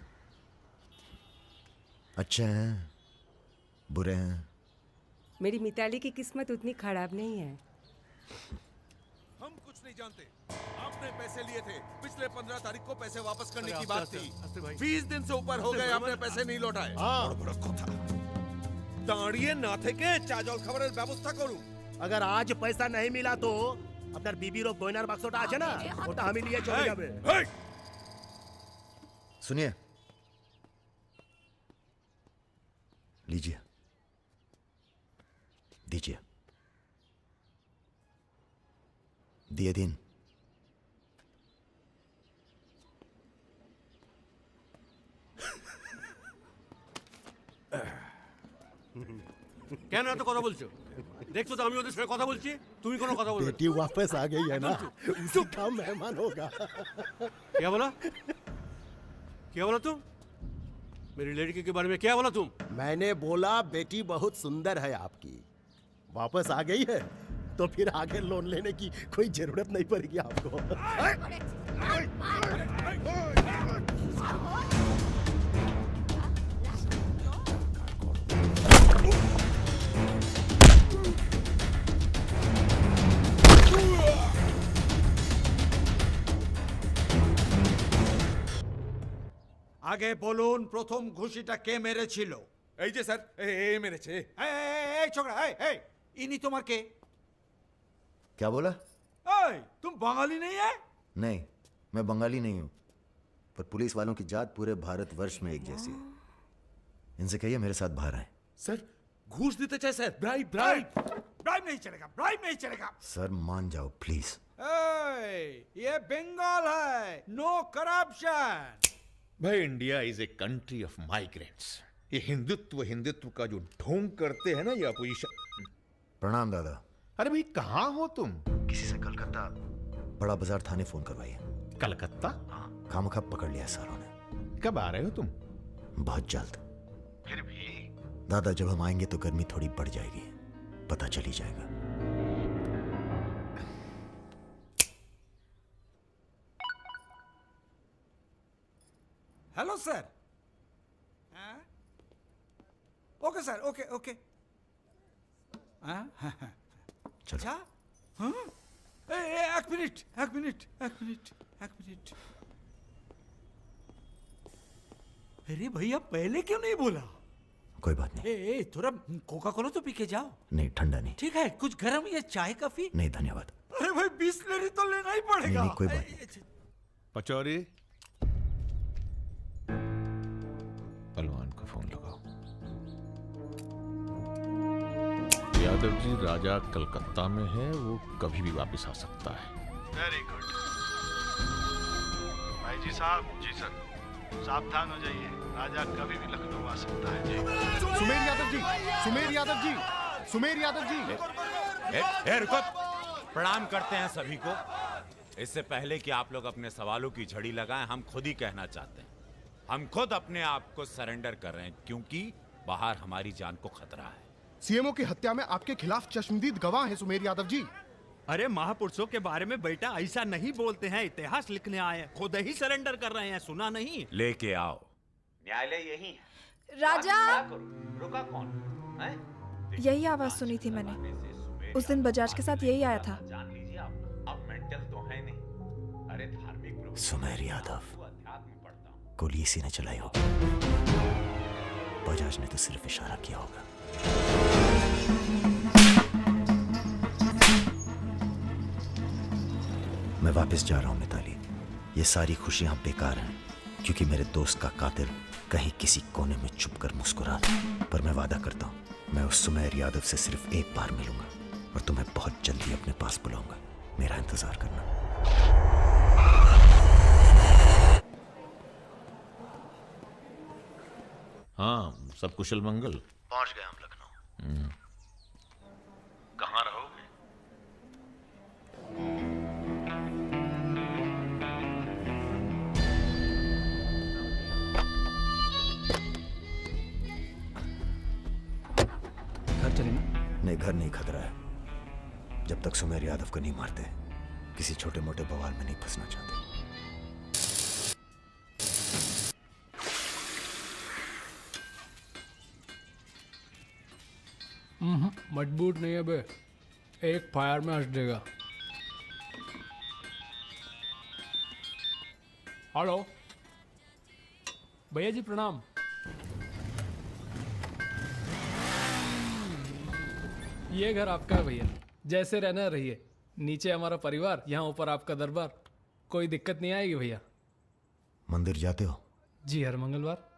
अच्छे हैं, बुरे हैं। मेरी मिताली की किस्मत उतनी खराब नहीं है। हम कुछ नहीं जानते। आपने पैसे लिए थे, पिछले 15 तारीख को पैसे वापस करने की बात थी। 20 दिन से ऊपर हो गए, आपने पैसे नहीं लौटाए। দাঁড়িয়ে না থেকে চা জল খাবারের ব্যবস্থা করুন। अगर आज पैसा नहीं मिला तो আপনার বিবির গয়নার বাক্সটা আছে না, ওটা আমি নিয়ে চলে যাবে। सुनिए, लीजिए, दीजिए। दिए दिन। কেন এত কথা বলছো? দেখছো তো আমি ওদের সঙ্গে কথা বলছি, তুমি কোনো কথা বলবে না। बेटी वापस आ गई है ना, उसी का मेहमान होगा। क्या बोला? क्या बोला तुम? मेरी लड़की के बारे में क्या बोला तुम? मैंने बोला बेटी बहुत सुंदर है आपकी, वापस आ गई है तो फिर आगे लोन लेने की कोई जरूरत नहीं पड़ेगी आपको। আগে বলুন প্রথম ঘুষিটা কে মেরেছিল? এই যে স্যার, এই মেরেছে। এই ছোকরা, এই ইনি তোমার কে? क्या बोला? এই तुम बंगाली नहीं है? नहीं, मैं बंगाली नहीं हूं, पर पुलिस वालों की जात पूरे भारतवर्ष में एक जैसी है। इनसे कहिए मेरे साथ बाहर आए। सर घूस देते चाहे सर, ब्राइब ब्राइब ब्राइब नहीं चलेगा, ब्राइब नहीं चलेगा। सर मान जाओ प्लीज। ये बंगाल है, नो करप्शन। भाई India is a country of migrants. ये हिंदुत्व हिंदुत्व का जो ढोंग करते हैं ना ये अपोजिशन। प्रणाम दादा। अरे भाई कहाँ हो तुम? किसी से कलकत्ता बड़ा बाजार थाने फोन करवाइए। कलकत्ता? खामखा पकड़ लिया सालों ने। कब आ रहे हो तुम? बहुत जल्द। फिर भी दादा जब हम आएंगे तो गर्मी थोड़ी बढ़ जाएगी, पता चल ही जाएगा। Hello sir. Okay sir, okay okay. अच्छा, एक मिनट एक मिनट एक मिनट एक मिनट। अरे भैया पहले क्यों नहीं बोला? कोई बात नहीं। थोड़ा कोका कोला तो पी के जाओ। नहीं, ठंडा नहीं। ठीक है, कुछ गर्म या चाय कॉफी? नहीं धन्यवाद। अरे भाई बिस्लरी तो लेना ही पड़ेगा। नहीं, कोई बात नहीं। पचौरी, पहलवान को फोन लगाओ। यादव जी, राजा कलकत्ता में है, वो कभी भी वापस आ सकता है। वेरी गुड भाई जी साहब। जी सर, सावधान हो जाइए, राजा कभी भी लखनऊ आ सकता है। जी सुमेर यादव जी, सुमेर यादव जी, सुमेर यादव जी। रुको, प्रणाम करते हैं सभी को। इससे पहले कि आप लोग अपने सवालों की झड़ी लगाएं, हम खुद ही कहना चाहते हैं, हम खुद अपने आप को सरेंडर कर रहे हैं, क्योंकि बाहर हमारी जान को खतरा है। सीएमओ की हत्या में आपके खिलाफ चश्मदीद गवाह हैं सुमेर यादव जी। अरे महापुरुषों के बारे में बेटा ऐसा नहीं बोलते हैं, इतिहास लिखने आए हैं, खुद ही सरेंडर कर रहे हैं, सुना नहीं? लेके आओ, न्यायालय यही है। राजा, रुका कौन है? यही आवाज सुनी थी मैंने। उस दिन बजाज के साथ यही आया था। जान लीजिए आप मेंटल तो है नहीं। अरे धार्मिक सुमेर यादव, गोली इसी ने चलाई होगी। बजाज ने तो सिर्फ इशारा किया होगा। मैं वापस जा रहा हूं मिताली। ये सारी खुशियां बेकार हैं, क्योंकि मेरे दोस्त का कातिल कहीं किसी कोने में छुपकर मुस्कुरा रहा। पर मैं वादा करता हूं, मैं उस सुमेर यादव से सिर्फ एक बार मिलूंगा और तुम्हें बहुत जल्दी अपने पास बुलाऊंगा। मेरा इंतजार करना। हाँ, सब कुशल मंगल। पहुंच गए हम लखनऊ। कहाँ रहोगे? घर चले ना? नहीं, घर नहीं खतरा है। जब तक सुमेर यादव को नहीं मारते, किसी छोटे मोटे बवाल में नहीं फंसना चाहते। मजबूत नहीं है बे, एक फायर में हंस देगा। हेलो भैया जी, प्रणाम। ये घर आपका है भैया, जैसे रहना रहिए। नीचे हमारा परिवार, यहाँ ऊपर आपका दरबार। कोई दिक्कत नहीं आएगी भैया। मंदिर जाते हो? जी, हर मंगलवार।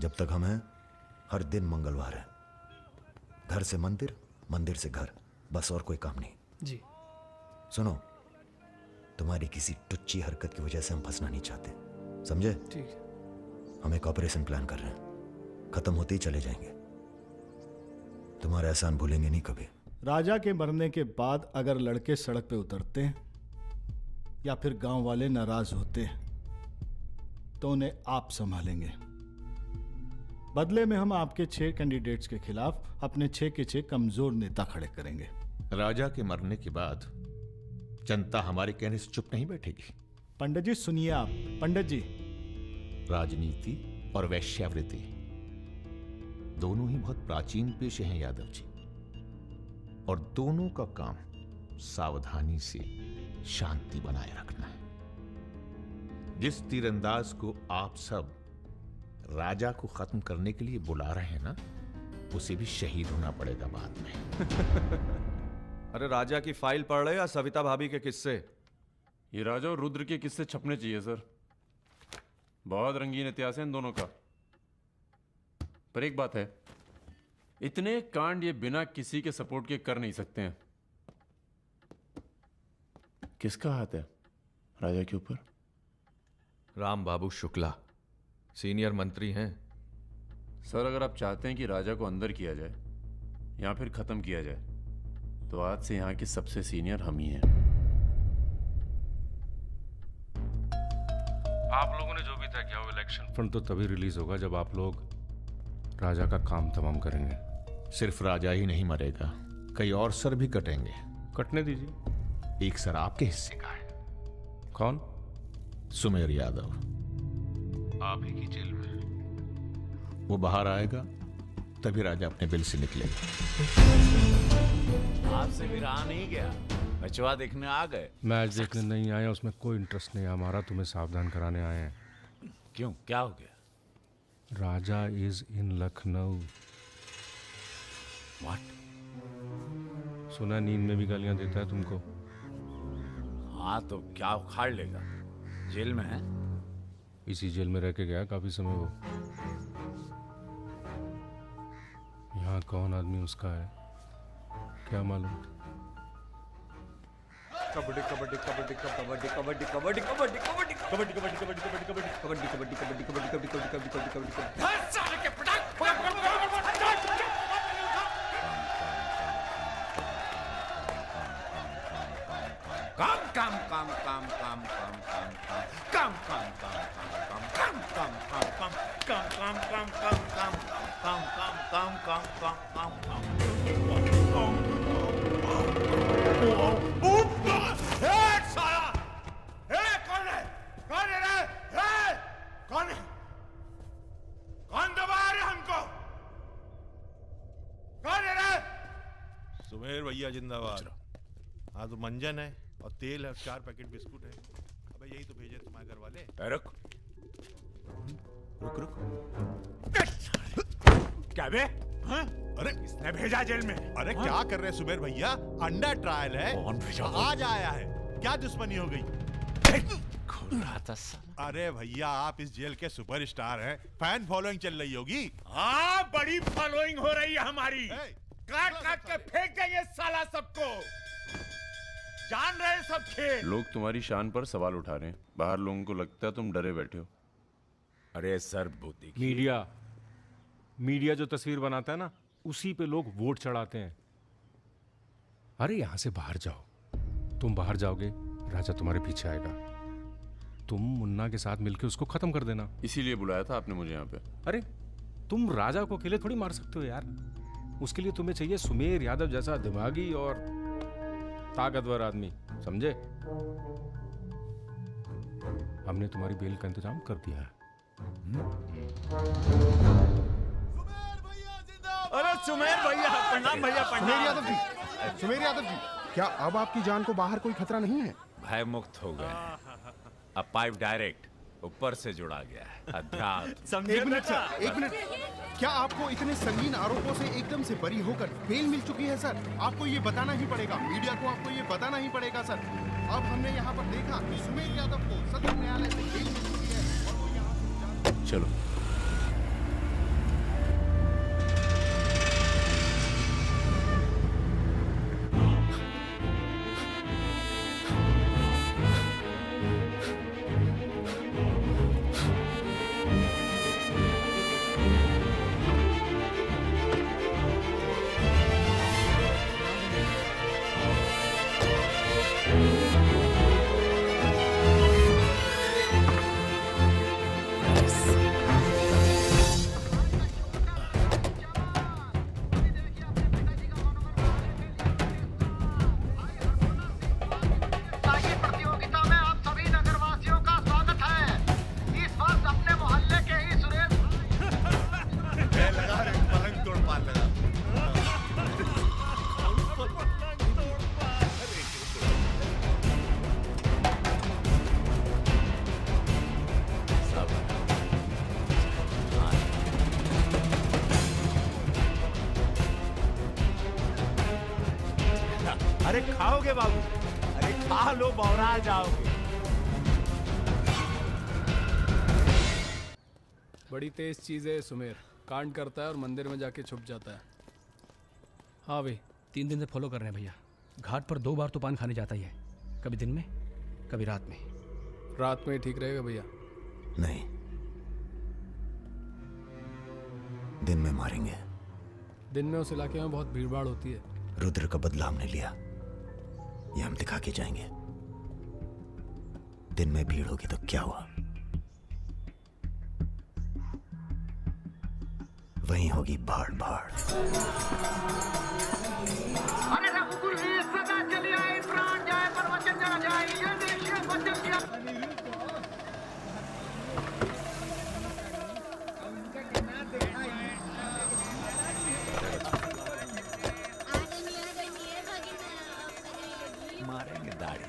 जब तक हम हैं, हर दिन मंगलवार है। घर से मंदिर, मंदिर से घर, बस और कोई काम नहीं। जी। सुनो, तुम्हारी किसी टुच्ची हरकत की वजह से हम फंसना नहीं चाहते, समझे? ठीक है। हम एक ऑपरेशन प्लान कर रहे हैं, खत्म होते ही चले जाएंगे। तुम्हारा एहसान भूलेंगे नहीं कभी। राजा के मरने के बाद अगर लड़के सड़क पे उतरते हैं या फिर गांव वाले नाराज होते हैं, तो उन्हें आप संभालेंगे। बदले में हम आपके 6 कैंडिडेट्स के खिलाफ अपने 6 के 6 कमजोर नेता खड़े करेंगे। राजा के मरने के बाद जनता हमारे कहने से चुप नहीं बैठेगी। पंडित जी सुनिए आप। पंडित जी, राजनीति और वैश्यावृत्ति दोनों ही बहुत प्राचीन पेशे हैं यादव जी, और दोनों का काम सावधानी से शांति बनाए रखना है। जिस तीरंदाज को आप सब राजा को खत्म करने के लिए बुला रहे हैं ना, उसे भी शहीद होना पड़ेगा बाद में। अरे राजा की फाइल पढ़ रहे या सविता भाभी के किस्से? ये राजा और रुद्र के किस्से छपने चाहिए सर। बहुत रंगीन इतिहास है इन दोनों का। पर एक बात है, इतने कांड ये बिना किसी के सपोर्ट के कर नहीं सकते हैं। किसका हाथ है राजा के ऊपर? राम बाबू शुक्ला सीनियर मंत्री हैं। सर, अगर आप चाहते हैं कि राजा को अंदर किया जाए या फिर खत्म किया जाए, तो आज से यहाँ के सबसे सीनियर हम ही हैं। आप लोगों ने जो भी तय किया हो, इलेक्शन फंड तो तभी रिलीज होगा जब आप लोग राजा का काम तमाम करेंगे। सिर्फ राजा ही नहीं मरेगा, कई और सर भी कटेंगे। कटने दीजिए। एक सर आपके हिस्से का है। कौन? सुमेर यादव, आप ही की जेल में। वो बाहर आएगा तभी राजा अपने बिल से निकलेगा। आपसे भी रहा नहीं गया, बचवा देखने आ गए। मैच देखने नहीं आए, उसमें कोई इंटरेस्ट नहीं है हमारा। तुम्हें सावधान कराने आए हैं। क्यों, क्या हो गया? राजा इज इन लखनऊ। व्हाट? सुना नींद में भी गालियां देता है तुमको। हाँ तो क्या उखाड़ लेगा? जेल में है। इसी जेल में रह के गया काफी समय वो। यहाँ कौन आदमी उसका है क्या मालूम। कबड्डी कबड्डी कबड्डी कबड्डी कबड्डी कबड्डी कबड्डी कबड्डी कबड्डी कबड्डी कबड्डी कबड्डी कबड्डी कबड्डी कबड्डी कबड्डी कबड्डी कबड्डी कबड्डी काम काम काम कौन दबा रहे हमको? कौन है रे? सुमेर भैया जिंदाबाद। हाँ तो मंजन है और तेल है, 4 पैकेट बिस्कुट है। अबे यही तो भेजे तुम्हारे घर वाले। रुक रुक रुक। क्या बे? हाँ? अरे इसने भेजा जेल में। अरे हाँ? क्या कर रहे हैं सुमेर भैया? अंडर ट्रायल है। कौन भेजा? आज आया है। क्या दुश्मनी हो गई? अरे भैया आप इस जेल के सुपरस्टार हैं, फैन फॉलोइंग चल रही होगी। हाँ बड़ी फॉलोइंग हो रही है हमारी। काट काट के फेंक देंगे साला सबको। जान रहे सब खेल। लोग तुम्हारी शान पर सवाल उठा रहे हैं। बाहर लोगों को लगता है तुम डरे बैठे हो। अरे सर बुद्धि मीडिया जो तस्वीर बनाता है ना, उसी पे लोग वोट चढ़ाते हैं। अरे यहां से बाहर जाओ। तुम बाहर जाओगे, राजा तुम्हारे पीछे आएगा। तुम मुन्ना के साथ मिलकर उसको खत्म कर देना। इसीलिए बुलाया था आपने मुझे यहाँ पे। अरे तुम राजा को अकेले थोड़ी मार सकते हो यार। उसके लिए तुम्हें चाहिए सुमेर यादव जैसा दिमागी और ताकतवर आदमी, समझे? हमने तुम्हारी बेल का इंतजाम कर दिया है। अरे सुमेर भैया, प्रणाम भैया, प्रणाम। सुमेर यादव जी, क्या अब आपकी जान को बाहर कोई खतरा नहीं है? भय मुक्त हो गए। अब पाइप डायरेक्ट ऊपर से जुड़ा गया है। अध्यात्म। एक मिनट सर, एक मिनट। क्या आपको इतने संगीन आरोपों से एकदम से बरी होकर बेल मिल चुकी है सर? आपको ये बताना ही पड़ेगा, मीडिया को आपको ये बताना ही पड़ेगा सर। अब हमने यहाँ पर देखा कि सुमेर यादव को सदर न्यायालय से बेल मिल चुकी है और वो यहाँ से चलो। अरे खाओगे बाबू? अरे खा लो, बौरा जाओगे। बड़ी तेज चीज है सुमेर। कांड करता है और मंदिर में जाके छुप जाता है। हाँ भाई, 3 दिन से फॉलो कर रहे हैं भैया। घाट पर 2 बार तो पान खाने जाता ही है, कभी दिन में कभी रात में। रात में ठीक रहेगा भैया? नहीं, दिन में मारेंगे। दिन में उस इलाके में बहुत भीड़भाड़ होती है। रुद्र का बदला हमने लिया, ये हम दिखा के जाएंगे। दिन में भीड़ होगी तो क्या हुआ, वहीं होगी भाड़ भाड़। अरे रघुकुल वीर सदा चले आए, प्राण जाए पर वचन ना जाए। ये देखिए वचन दिया। मारेंगे दाढ़ी।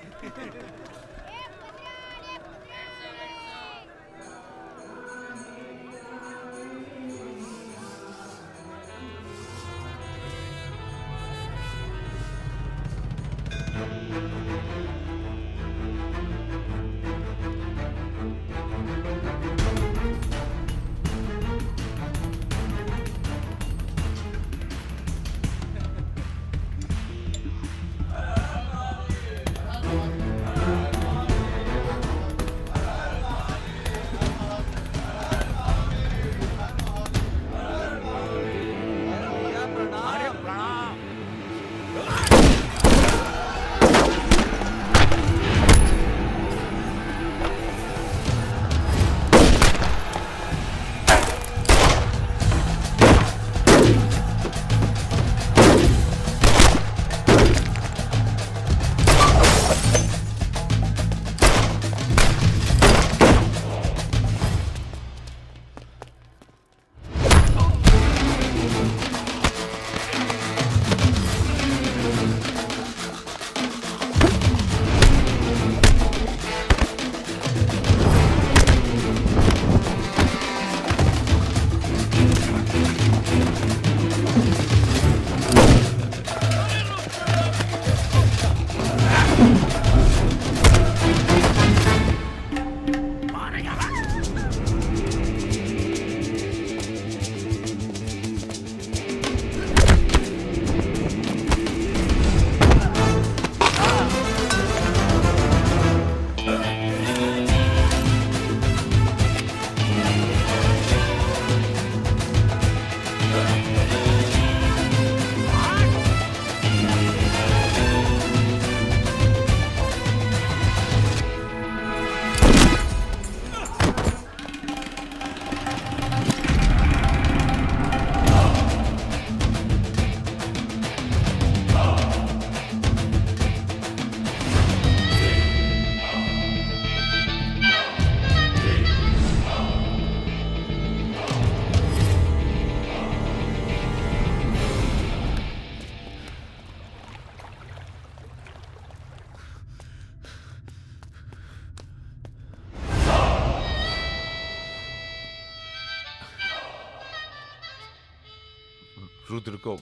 रुद्र को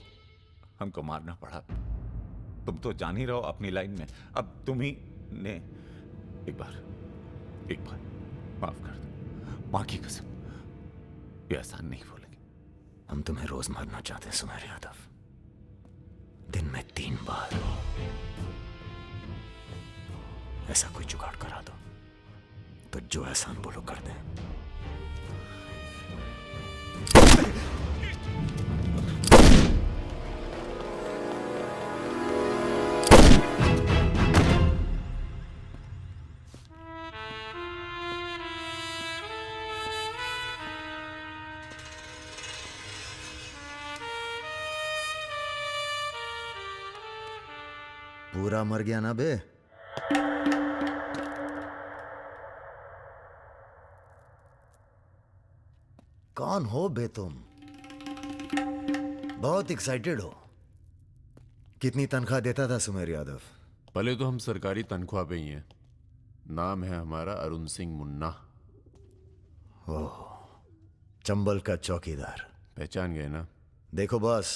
हमको मारना पड़ा। तुम तो जान ही रहो अपनी लाइन में। अब तुम ही ने एक बार माफ कर दो, मां की कसम, ये आसान नहीं भूलेंगे। हम तुम्हें रोज मारना चाहते हैं सुमेर यादव, दिन में 3 बार। ऐसा कोई जुगाड़ करा दो तो जो एहसान बोलो कर दें। पूरा मर गया ना बे? कौन हो बे तुम? बहुत एक्साइटेड हो। कितनी तनख्वाह देता था सुमेर यादव? पहले तो हम सरकारी तनख्वाह पे ही हैं। नाम है हमारा अरुण सिंह मुन्ना। ओह, चंबल का चौकीदार। पहचान गए ना? देखो बॉस,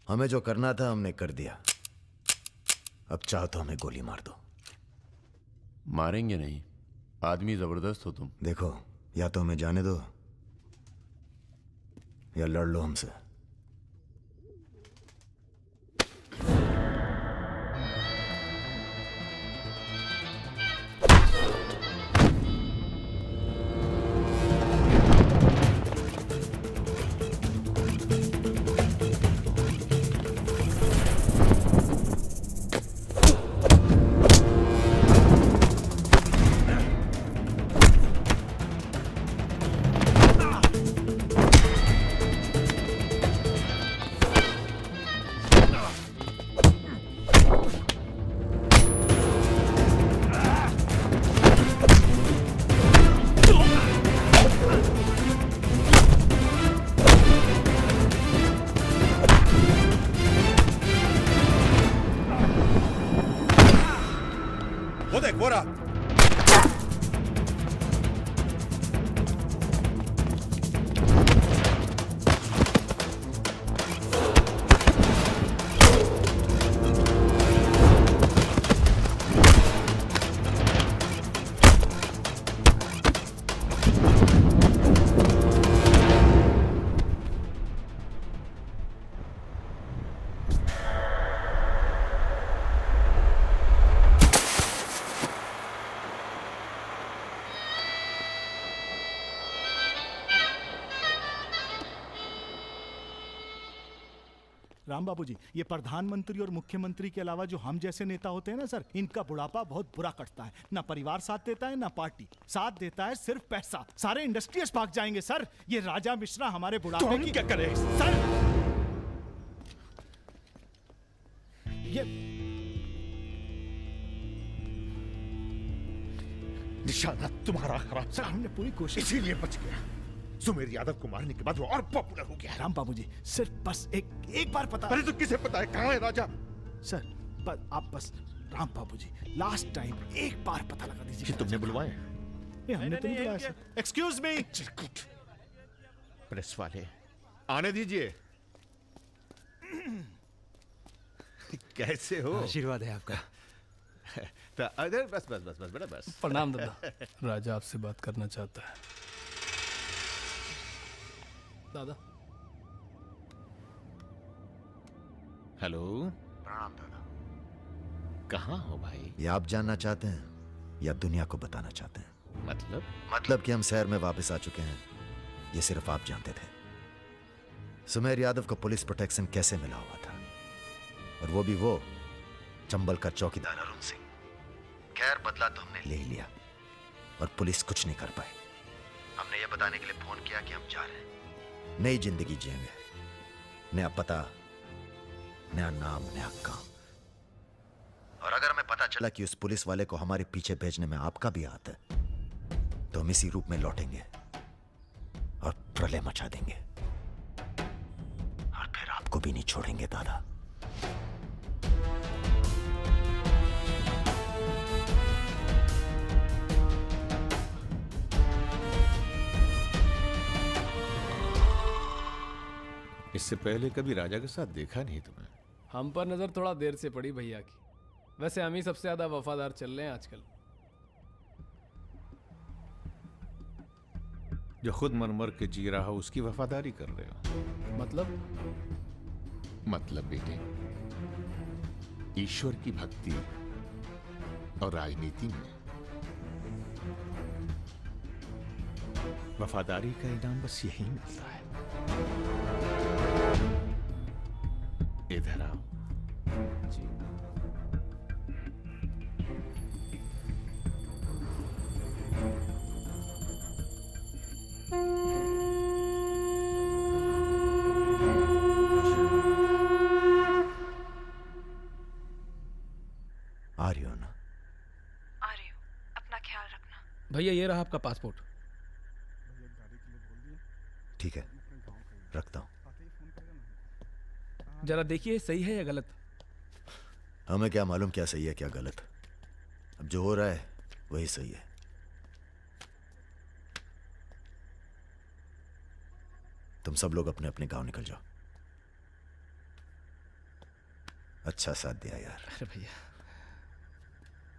हमें जो करना था हमने कर दिया। अब चाहो तो हमें गोली मार दो। मारेंगे नहीं, आदमी जबरदस्त हो तुम। देखो, या तो हमें जाने दो या लड़ लो हमसे। वो देख, वो रहा। राम बाबू जी, ये प्रधानमंत्री और मुख्यमंत्री के अलावा जो हम जैसे नेता होते हैं ना सर, इनका बुढ़ापा बहुत बुरा कटता है। ना परिवार साथ देता है, ना पार्टी साथ देता है, सिर्फ पैसा। सारे इंडस्ट्रियल्स भाग जाएंगे सर। ये राजा मिश्रा हमारे बुढ़ापे तो हम की क्या करें सर? ये निशाना तुम्हारा खराब सर, हमने पूरी कोशिश, इसीलिए बच गया। सुमेर यादव को मारने के बाद वो और पॉपुलर हो गया। राम बाबू जी, सिर्फ बस एक बार पता। अरे तो किसे पता है कहाँ है राजा? सर आप बस, राम बाबू जी, लास्ट टाइम एक बार पता लगा दीजिए। कि तुमने बुलवाया? ये हमने तो नहीं बुलाया सर। Excuse me. प्रेस वाले आने दीजिए। कैसे हो? आशीर्वाद है आपका। अरे बस बस बस बस बेटा बस। प्रणाम दादा। राजा आपसे बात करना चाहता है। दादा। हेलो। प्रणाम दादा। कहाँ हो भाई? ये आप जानना चाहते हैं या दुनिया को बताना चाहते हैं? मतलब कि हम शहर में वापस आ चुके हैं, ये सिर्फ आप जानते थे। सुमेर यादव को पुलिस प्रोटेक्शन कैसे मिला हुआ था, और वो भी वो चंबल का चौकीदार अरुण सिंह। खैर, बदला तो हमने ले ही लिया और पुलिस कुछ नहीं कर पाई। हमने ये बताने के लिए फोन किया कि हम जा रहे हैं, नई जिंदगी जिएंगे, नया पता, नया नाम, नया काम। और अगर हमें पता चला कि उस पुलिस वाले को हमारे पीछे भेजने में आपका भी हाथ है, तो हम इसी रूप में लौटेंगे और प्रलय मचा देंगे, और फिर आपको भी नहीं छोड़ेंगे दादा। इससे पहले कभी राजा के साथ देखा नहीं तुम्हें। हम पर नजर थोड़ा देर से पड़ी भैया की। वैसे हम ही सबसे ज्यादा वफादार चल रहे हैं आजकल। जो खुद मर मर के जी रहा हो उसकी वफादारी कर रहे हो। मतलब बेटे, ईश्वर की भक्ति और राजनीति में वफादारी का इनाम बस यही मिलता है। इधर आओ। जी। आ रही हो ना? आ रही हूँ, अपना ख्याल रखना। भैया ये रहा आपका पासपोर्ट। ठीक है, रखता हूं। जरा देखिए सही है या गलत। हमें क्या मालूम क्या सही है क्या गलत। अब जो हो रहा है वही सही है। तुम सब लोग अपने अपने गांव निकल जाओ। अच्छा साथ दिया यार। अरे भैया।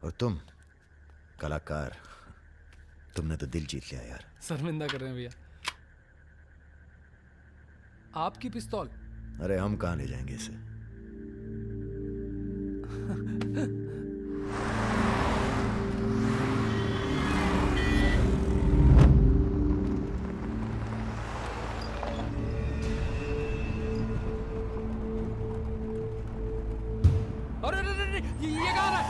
और तुम कलाकार, तुमने तो दिल जीत लिया यार। शर्मिंदा कर रहे हैं भैया। आपकी पिस्तौल? अरे हम कहां ले जाएंगे इसे। अरे ये कहाँ रहा है?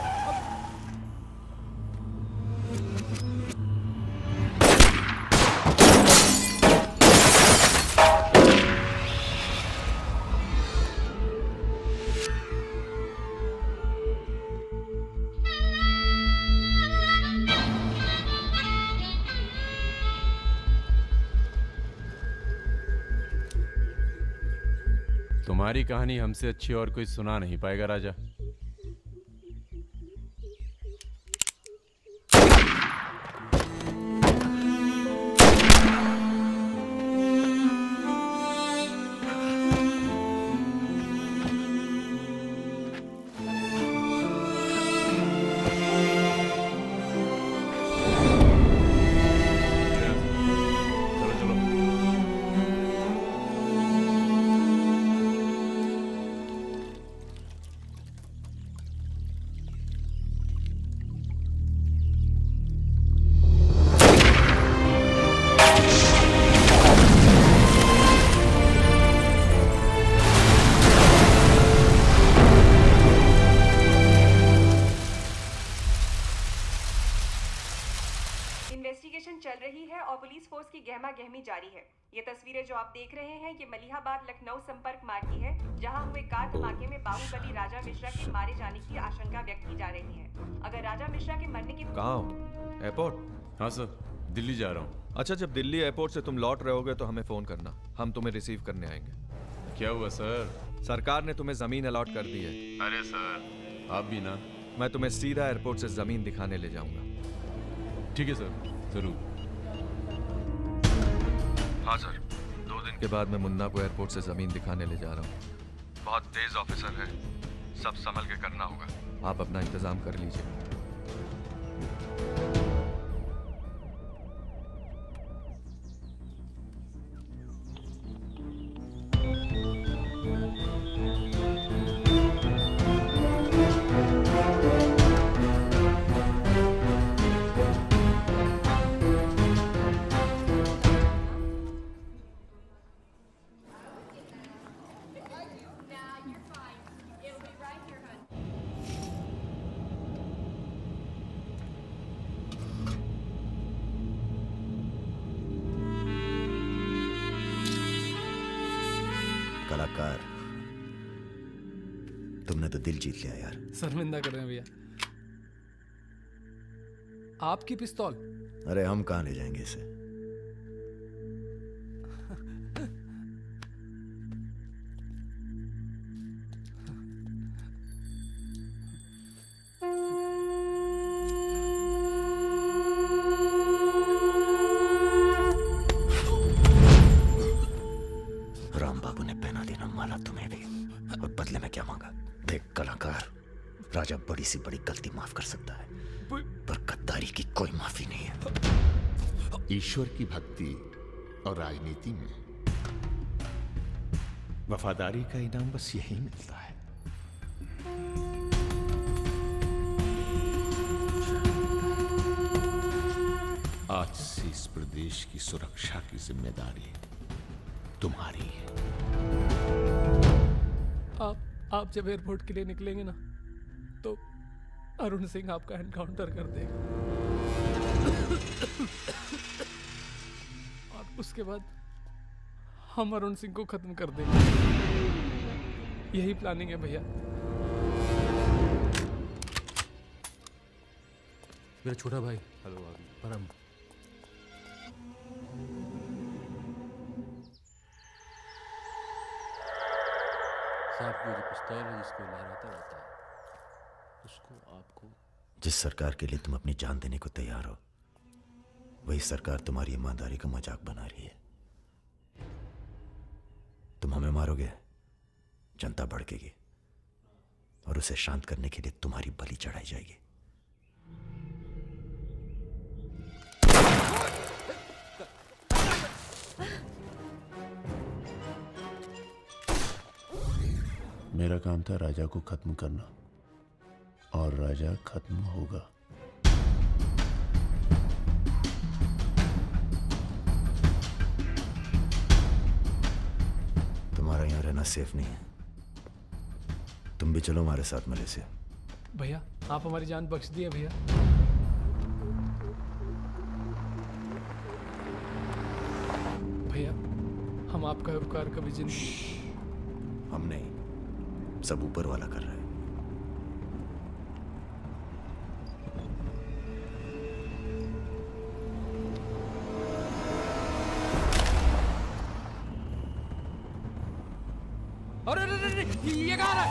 तुम्हारी कहानी हमसे अच्छी और कोई सुना नहीं पाएगा राजा। इन्वेस्टिगेशन चल रही है और पुलिस फोर्स की गहमा गहमी जारी है। ये तस्वीरें जो आप देख रहे हैं ये मलिहाबाद लखनऊ संपर्क मार्ग की है, जहां हुए कार धमाके में बाहुबली राजा मिश्रा के मारे जाने की आशंका व्यक्त की जा रही है। अगर राजा मिश्रा के मरने की कहाँ हो? एयरपोर्ट? हाँ सर, दिल्ली जा रहा हूँ। अच्छा, जब दिल्ली एयरपोर्ट से तुम लौट रहे होगे तो हमें फोन करना, हम तुम्हें रिसीव करने आएंगे। क्या हुआ सर? सरकार ने तुम्हें जमीन अलॉट कर दी है। अरे सर, आप भी ना। मैं तुम्हें सीधा एयरपोर्ट से जमीन दिखाने ले जाऊंगा। ठीक है सर, जरूर। हाँ सर, 2 दिन के बाद मैं मुन्ना को एयरपोर्ट से जमीन दिखाने ले जा रहा हूँ। बहुत तेज ऑफिसर है, सब संभल के करना होगा। आप अपना इंतजाम कर लीजिए। कलाकार, तुमने तो दिल जीत लिया यार। शर्मिंदा कर रहे हैं भैया। आपकी पिस्तौल? अरे हम कहां ले जाएंगे इसे। राम बाबू ने पहना देना माला तुम्हें भी, और बदले में क्या मांगा? देख कलाकार, राजा बड़ी सी बड़ी गलती माफ कर सकता है, पर गद्दारी की कोई माफी नहीं है। ईश्वर की भक्ति और राजनीति में वफादारी का इनाम बस यही मिलता है। आज से इस प्रदेश की सुरक्षा की जिम्मेदारी तुम्हारी है। आप जब एयरपोर्ट के लिए निकलेंगे ना, तो अरुण सिंह आपका एनकाउंटर कर देगा, और उसके बाद हम अरुण सिंह को खत्म कर देंगे। यही प्लानिंग है भैया। मेरा छोटा भाई। हेलो परम। साहब की जो पिस्तौल है जिसको लहराता रहता है, उसको आपको जिस सरकार के लिए तुम अपनी जान देने को तैयार हो, वही सरकार तुम्हारी ईमानदारी का मजाक बना रही है। तुम हमें मारोगे, जनता भड़केगी, और उसे शांत करने के लिए तुम्हारी बलि चढ़ाई जाएगी। मेरा काम था राजा को खत्म करना, और राजा खत्म होगा। तुम्हारा यहां रहना सेफ नहीं है, तुम भी चलो हमारे साथ मलेशिया। भैया आप हमारी जान बख्श दिए भैया। भैया हम आपका उपकार कभी जिंदगी। हम नहीं, सब ऊपर वाला कर रहा है। अरे ये कहाँ है?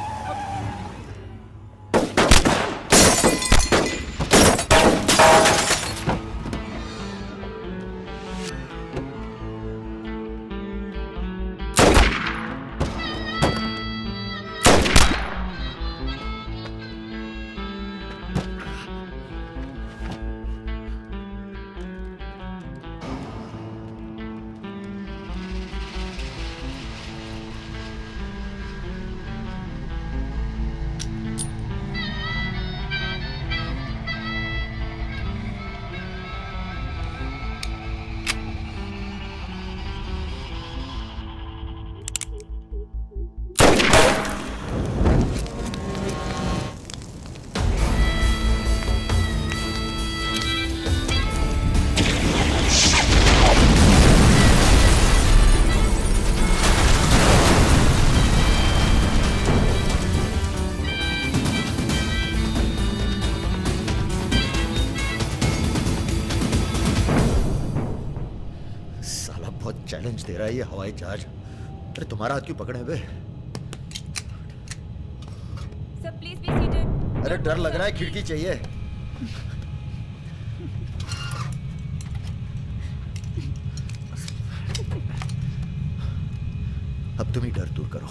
चैलेंज दे रहा है ये हवाई जहाज। अरे तुम्हारा हाथ क्यों पकड़े हुए? Sir please be seated. अरे डर लग रहा है, खिड़की चाहिए। अब तुम ही डर दूर करो।